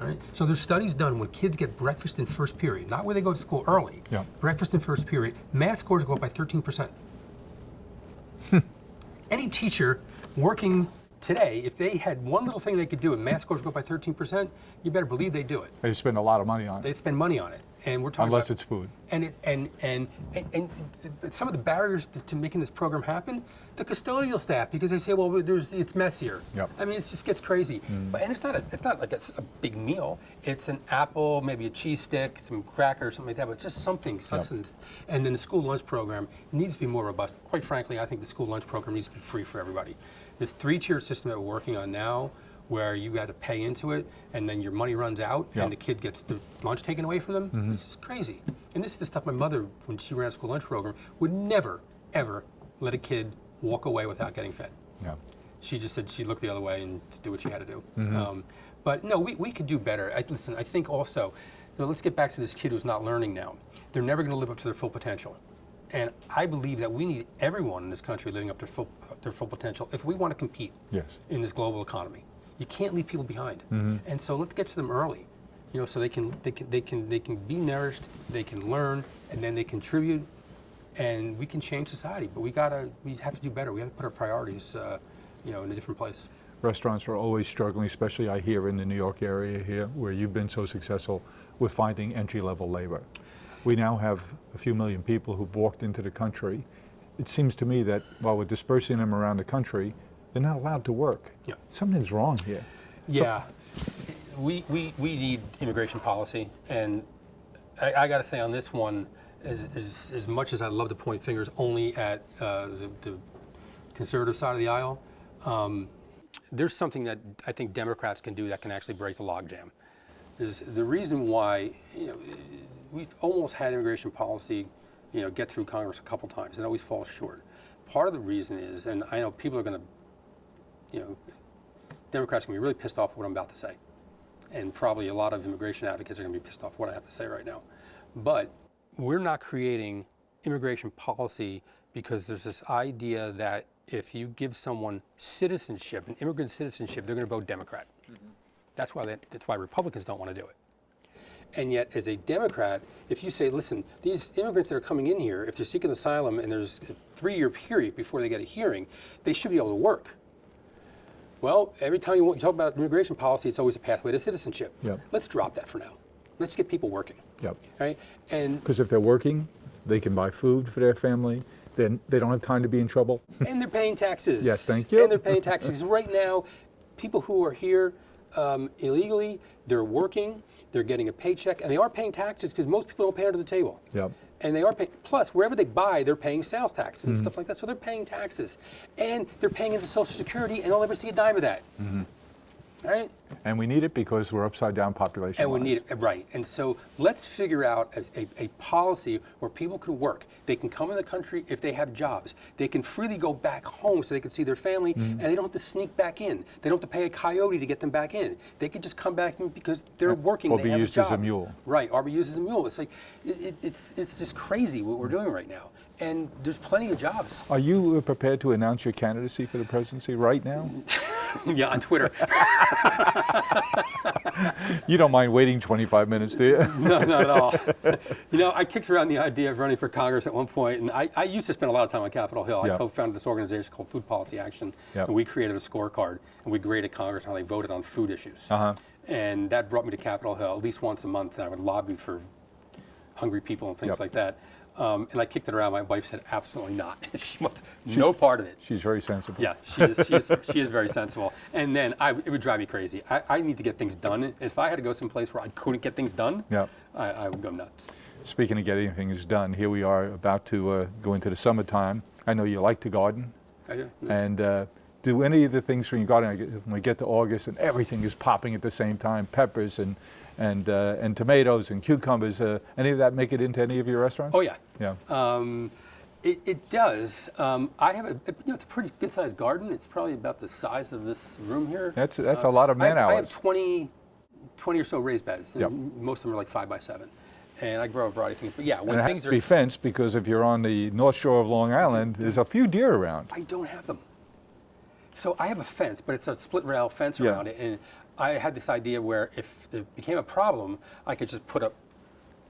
Right? So there's studies done when kids get breakfast in first period, not where they go to school early. Yeah. Breakfast in first period, math scores go up by 13%. Any teacher working today, if they had one little thing they could do and math scores go up by 13%, you better believe they do it. They spend a lot of money on it. They'd spend money on it. And we're talking Unless about, it's food. and some of the barriers to making this program happen, the custodial staff, because they say, well, it's messier. Yep. I mean, it just gets crazy. But and it's not like it's a big meal. It's an apple, maybe a cheese stick, some crackers, something like that. But it's just something sustenance. And then the school lunch program needs to be more robust. Quite frankly, I think the school lunch program needs to be free for everybody. This 3-tier system that we're working on now, where you got to pay into it, and then your money runs out, and the kid gets the lunch taken away from them. This is crazy. And this is the stuff my mother, when she ran a school lunch program, would never, ever let a kid walk away without getting fed. Yeah. She just said she'd look the other way and do what she had to do. But no, we could do better. Listen, I think also, let's get back to this kid who's not learning now. They're never going to live up to their full potential. And I believe that we need everyone in this country living up to their full potential if we want to compete in this global economy. You can't leave people behind, and so let's get to them early, so they can be nourished, they can learn, and then they contribute, and we can change society. But we have to do better. We have to put our priorities, in a different place. Restaurants are always struggling, especially I hear in the New York area here, where you've been so successful with finding entry-level labor. We now have a few million people who've walked into the country. It seems to me that while we're dispersing them around the country, they're not allowed to work. Yeah. Something's wrong here. Yeah, we need immigration policy, and I got to say on this one, as much as I'd love to point fingers only at the conservative side of the aisle, there's something that I think Democrats can do that can actually break the logjam. Is the reason why we've almost had immigration policy get through Congress a couple times. It always falls short. Part of the reason is, and I know people are going to, Democrats are going to be really pissed off at what I'm about to say. And probably a lot of immigration advocates are going to be pissed off at what I have to say right now. But we're not creating immigration policy because there's this idea that if you give someone citizenship, an immigrant citizenship, they're going to vote Democrat. That's why Republicans don't want to do it. And yet, as a Democrat, if you say, listen, these immigrants that are coming in here, if they're seeking asylum and there's a 3-year period before they get a hearing, they should be able to work. Well, every time you talk about immigration policy, it's always a pathway to citizenship. Yep. Let's drop that for now. Let's get people working. Yep. Right? And Because if they're working, they can buy food for their family. Then they don't have time to be in trouble. and they're paying taxes. Yes, thank you. And they're paying taxes. Right now, people who are here illegally, they're working, they're getting a paycheck, and they are paying taxes because most people don't pay under the table. Yep. And they are paying, plus wherever they buy, they're paying sales tax and stuff like that. So they're paying taxes. And they're paying into Social Security, and they'll never see a dime of that. Right? And we need it because we're upside down population. And we need it, right. And so let's figure out a policy where people can work. They can come in the country if they have jobs. They can freely go back home so they can see their family, and they don't have to sneak back in. They don't have to pay a coyote to get them back in. They can just come back in because they're working. Or they be have used a as job. a mule. Right, or be used as a mule. It's like, it's just crazy what we're doing right now. And there's plenty of jobs. Are you prepared to announce your candidacy for the presidency right now? Yeah, on Twitter. You don't mind waiting 25 minutes, do you? No, not at all. I kicked around the idea of running for Congress at one point, and I used to spend a lot of time on Capitol Hill. Yeah. I co-founded this organization called Food Policy Action, Yeah. and we created a scorecard, and we graded Congress on how they voted on food issues. Uh-huh. And that brought me to Capitol Hill at least once a month, and I would lobby for hungry people and things Yep. like that. And I kicked it around. My wife said, absolutely not. She wants no part of it. She's very sensible. Yeah, she is very sensible. And then it would drive me crazy. I need to get things done. And if I had to go someplace where I couldn't get things done, Yeah. I would go nuts. Speaking of getting things done, here we are about to go into the summertime. I know you like to garden. I do. And do any of the things from your garden, when we get to August and everything is popping at the same time, peppers and and tomatoes and cucumbers. Any of that make it into any of your restaurants? Oh yeah. Yeah. It does. I have it's a pretty good sized garden. It's probably about the size of this room here. That's a lot of man I have hours. 20 or so raised beds. And Yep. most of them are like 5 by 7. And I grow a variety of things. But yeah, when And it things has to are be fenced because if you're on the North Shore of Long Island, there's a few deer around. I don't have them. So I have a fence, but it's a split rail fence Yeah. around it. And I had this idea where if it became a problem, I could just put up,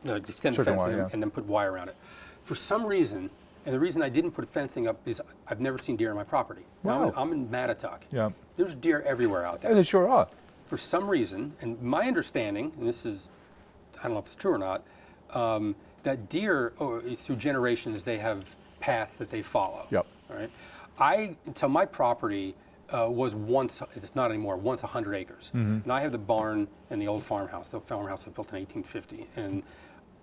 extend the Certain fence wire, yeah. and then put wire around it. For some reason, and the reason I didn't put fencing up is I've never seen deer on my property. Now, Wow. I'm in Mattatuck. Yeah. There's deer everywhere out there. And they sure are. For some reason, and my understanding, and this is, I don't know if it's true or not, that deer, through generations, they have paths that they follow. Yep. Right? Until my property was once, it's not anymore, once 100 acres. Mm-hmm. And I have the barn and the old farmhouse. The farmhouse was built in 1850. And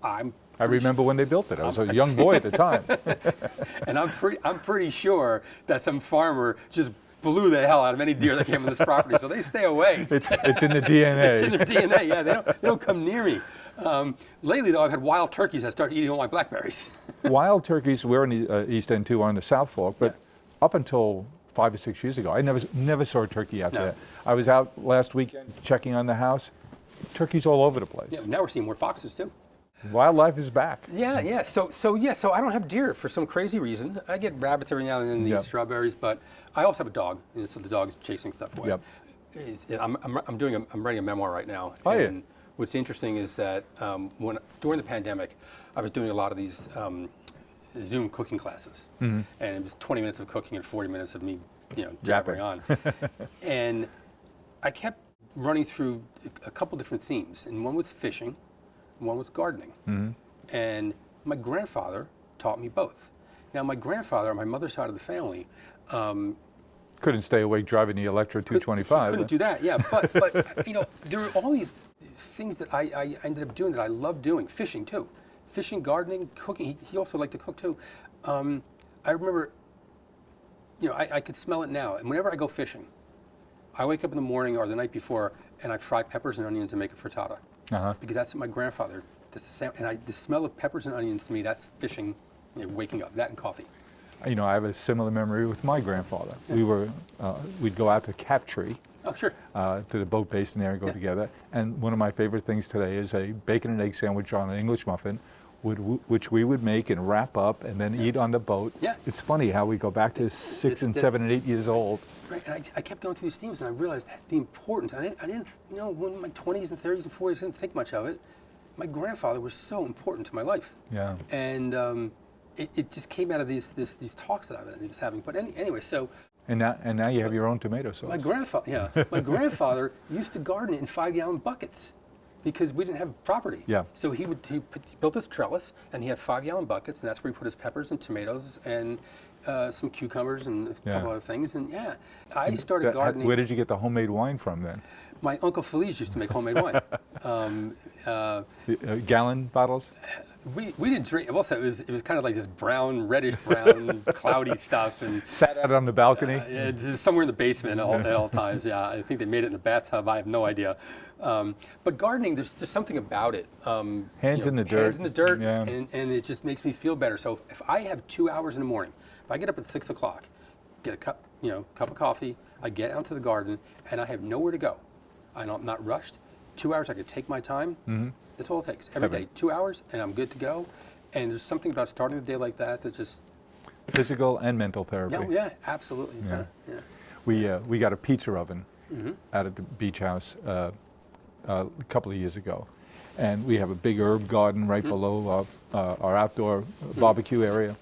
I remember when they built it. I was a young boy at the time. and I'm pretty sure that some farmer just blew the hell out of any deer that came on this property. So they stay away. It's in the DNA. It's in their DNA. Yeah, they don't come near me. Lately, though, I've had wild turkeys that start eating all my blackberries. Wild turkeys, we're in the East End too, on the South Fork, but up until 5 or 6 years ago, I never saw a turkey out No. there. I was out last weekend checking on the house. Turkeys all over the place. Yeah, now we're seeing more foxes too. Wildlife is back. Yeah. So I don't have deer for some crazy reason. I get rabbits every now and then, and Yep. eat strawberries, but I also have a dog, and so the dog's chasing stuff away. Yep. I'm writing a memoir right now. Oh, yeah. And what's interesting is that during the pandemic, I was doing a lot of these Zoom cooking classes, Mm-hmm. and it was 20 minutes of cooking and 40 minutes of me, Yapping. jabbering on, and I kept running through a couple different themes, and one was fishing, and one was gardening, and my grandfather taught me both. Now, my grandfather, on my mother's side of the family, Couldn't stay awake driving the Electra 225. couldn't do that, yeah. But there were all these things that I ended up doing that I love doing. Fishing too, fishing, gardening, cooking. He also liked to cook too. I remember, I could smell it now. And whenever I go fishing, I wake up in the morning or the night before and I fry peppers and onions and make a frittata. Uh-huh. Because that's what my grandfather. That's the same. And the smell of peppers and onions to me, that's fishing. Waking up. That and coffee. I have a similar memory with my grandfather. We'd go out to Captree, Oh, sure. to the boat basin there and go together. And one of my favorite things today is a bacon and egg sandwich on an English muffin, which we would make and wrap up and then eat on the boat. Yeah. It's funny how we go back to 6 and 7 and 8 years old. Right, and I kept going through these themes, and I realized the importance. I didn't, when in my 20s and 30s and 40s, I didn't think much of it. My grandfather was so important to my life. Yeah. And it just came out of these talks that I was having. But anyway, so And now you have your own tomato sauce. my grandfather used to garden it in 5-gallon buckets because we didn't have property. Yeah. So he built this trellis, and he had 5-gallon buckets, and that's where he put his peppers and tomatoes and some cucumbers and a couple other things. And I started gardening. Where did you get the homemade wine from then? My Uncle Felice used to make homemade wine. Gallon bottles? We didn't drink. Also, it was kind of like this reddish brown, cloudy stuff, and Sat out on the balcony? it's somewhere in the basement at all times. Yeah, I think they made it in the bathtub. I have no idea. But gardening, there's just something about it. Hands in the dirt. Hands in the dirt, Yeah. and it just makes me feel better. So if I have 2 hours in the morning, if I get up at 6 o'clock, get a cup of coffee, I get out to the garden, and I have nowhere to go. I'm not rushed. 2 hours, I could take my time. Mm-hmm. That's all it takes. Every day, 2 hours, and I'm good to go. And there's something about starting the day like that that just... Physical and mental therapy. Yeah, absolutely. Yeah. We got a pizza oven out at the beach house a couple of years ago. And we have a big herb garden right below our outdoor barbecue area.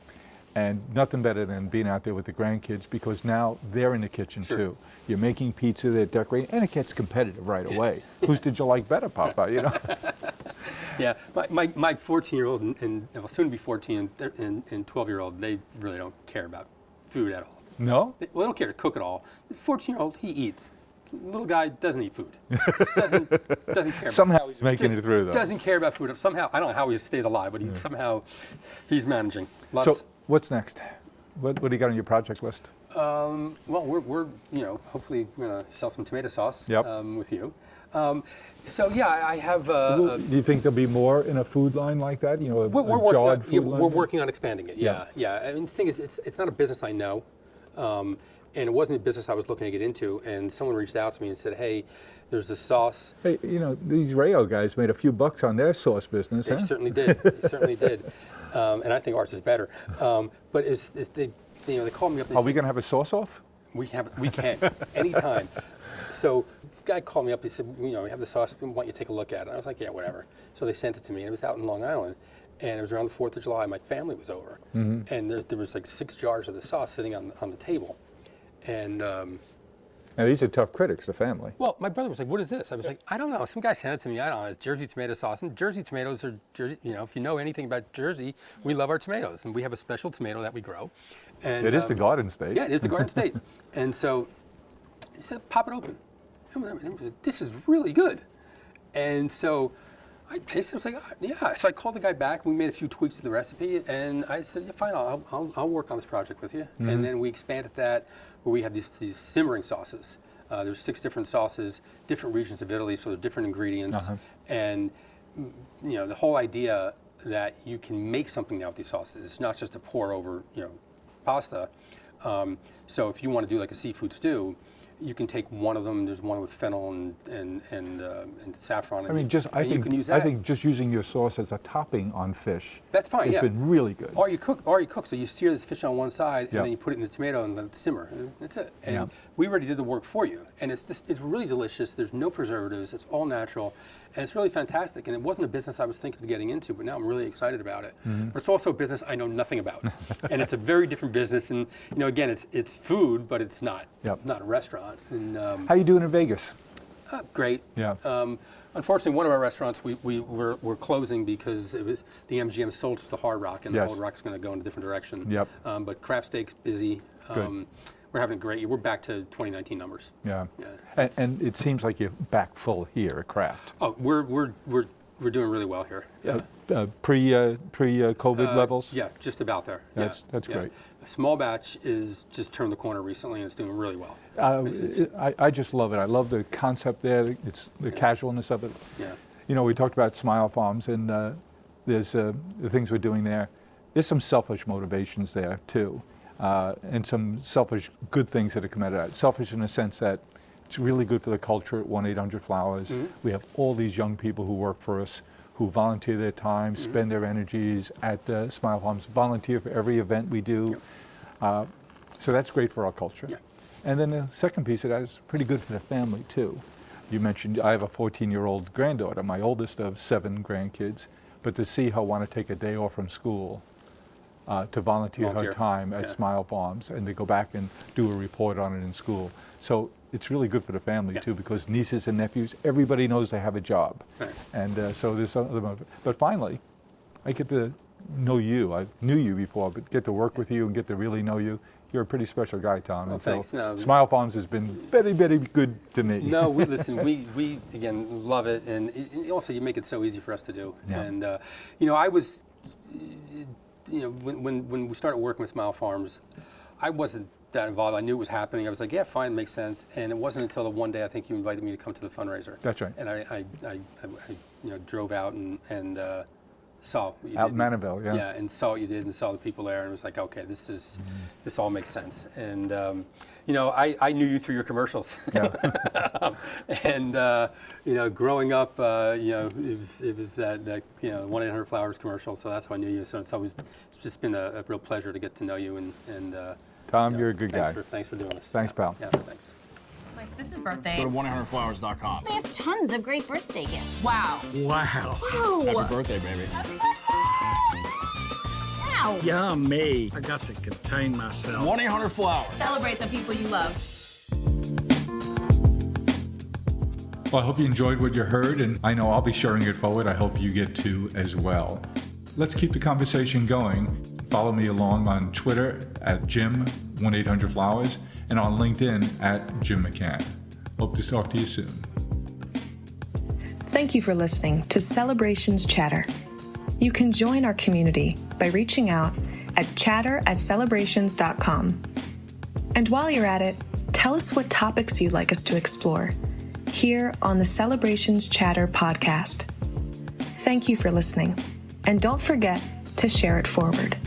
And nothing better than being out there with the grandkids because now they're in the kitchen too. You're making pizza, they're decorating, and it gets competitive right away. Whose did you like better, Papa? Yeah, my 14-year-old and well, soon to be 14 and 12-year-old, they really don't care about food at all. No? They don't care to cook at all. The 14-year-old, he eats. The little guy doesn't eat food. Doesn't care. Somehow he's making it through though. Doesn't care about food. Somehow, I don't know how he stays alive, but somehow he's managing. So what's next? What do you got on your project list? Well, we're hopefully going to sell some tomato sauce with you. So yeah, I have. Do you think there'll be more in a food line like that? You know, a jarred food line? We're working on expanding it. Yeah. I mean, the thing is, it's not a business I know, and it wasn't a business I was looking to get into. And someone reached out to me and said, "Hey, there's this sauce." Hey, you know, these Rayo guys made a few bucks on their sauce business, They huh? certainly did. They certainly did. And I think ours is better. But they called me up. And Are we going to have a sauce off? We can anytime. So this guy called me up. He said, we have the sauce. We want you to take a look at it. I was like, yeah, whatever. So they sent it to me, and it was out in Long Island, and it was around the 4th of July. My family was over, and there was like 6 jars of the sauce sitting on the table, and. Now these are tough critics, the family. Well, my brother was like, "What is this?" I was like, "I don't know." Some guy sent it to me. I don't know. It's Jersey tomato sauce, and Jersey tomatoes are Jersey. If you know anything about Jersey, we love our tomatoes, and we have a special tomato that we grow. And It is the Garden State. Yeah, it is the Garden State. And so he said, "Pop it open." This is really good. And so I tasted it. I was like, yeah. So I called the guy back. We made a few tweaks to the recipe, and I said, yeah, fine. I'll work on this project with you. And then we expanded that, where we have these simmering sauces. There's 6 different sauces, different regions of Italy, so they're different ingredients. And the whole idea that you can make something now with these sauces. It's not just a pour over, pasta. So if you want to do like a seafood stew, you can take one of them. There's one with fennel and saffron. I mean, you can use that. I think just using your sauce as a topping on fish. That's fine. It's been really good. Or you cook. So you sear this fish on one side, and then you put it in the tomato and let it simmer. And that's it. And we already did the work for you. And it's really delicious. There's no preservatives. It's all natural, and it's really fantastic. And it wasn't a business I was thinking of getting into, but now I'm really excited about it. But it's also a business I know nothing about, and it's a very different business. And again, it's food, but it's not not a restaurant. And how you doing in Vegas? Great. Yeah. Unfortunately, one of our restaurants we're closing because it was the MGM sold to the Hard Rock, and the Hard Rock is going to go in a different direction. Yep. But Craft Steak's busy. Good. We're having a great year. We're back to 2019 numbers. Yeah. And it seems like you're back full here at Craft. Oh, we're doing really well here. Yeah. Pre-COVID levels. Yeah, just about there. That's great. A small batch is just turned the corner recently, and it's doing really well. I just love it. I love the concept there. It's the casualness of it. Yeah. We talked about Smile Farms, and there's the things we're doing there. There's some selfish motivations there too, and some selfish good things that have come out of that. Selfish in the sense that it's really good for the culture at 1-800-Flowers. We have all these young people who work for us, who volunteer their time, spend their energies at Smile Farms, volunteer for every event we do. So that's great for our culture. Yeah. And then the second piece of that is pretty good for the family too. You mentioned I have a 14-year-old granddaughter, my oldest of 7 grandkids, but to see her want to take a day off from school to volunteer her time at Smile Farms, and they go back and do a report on it in school. So it's really good for the family too, because nieces and nephews, everybody knows they have a job. Right. And so there's some other, but finally, I get to know you. I knew you before, but get to work with you and get to really know you. You're a pretty special guy, Tom. Well, thanks. No, Smile Farms has been very, very good to me. No, we again love it, and also you make it so easy for us to do. Yeah. And I was, when we started working with Smile Farms, I wasn't that involved. I knew it was happening. I was like, yeah, fine, makes sense. And it wasn't until the one day I think you invited me to come to the fundraiser. That's right. And I drove out and saw what you Out did. in Manaville, yeah. Yeah, and saw what you did and saw the people there, and it was like, okay, this all makes sense. And I knew you through your commercials. Yeah. And growing up, it was that 1-800-Flowers commercial, so that's how I knew you. So it's just been a real pleasure to get to know you and. Tom, you're a good guy. Thanks for doing this. Thanks, pal. Yeah, thanks. My sister's birthday. Go to 1-800-Flowers.com. They have tons of great birthday gifts. Wow. Wow. Wow. Happy birthday, baby. Wow. Yeah, me. I got to contain myself. 1-800-Flowers. Celebrate the people you love. Well, I hope you enjoyed what you heard, and I know I'll be sharing it forward. I hope you get to as well. Let's keep the conversation going. Follow me along on Twitter at Jim 1-800-Flowers and on LinkedIn at Jim McCann. Hope to talk to you soon. Thank you for listening to Celebrations Chatter. You can join our community by reaching out at chatter@celebrations.com. And while you're at it, tell us what topics you'd like us to explore. here on the Celebrations Chatter podcast. Thank you for listening, and don't forget to share it forward.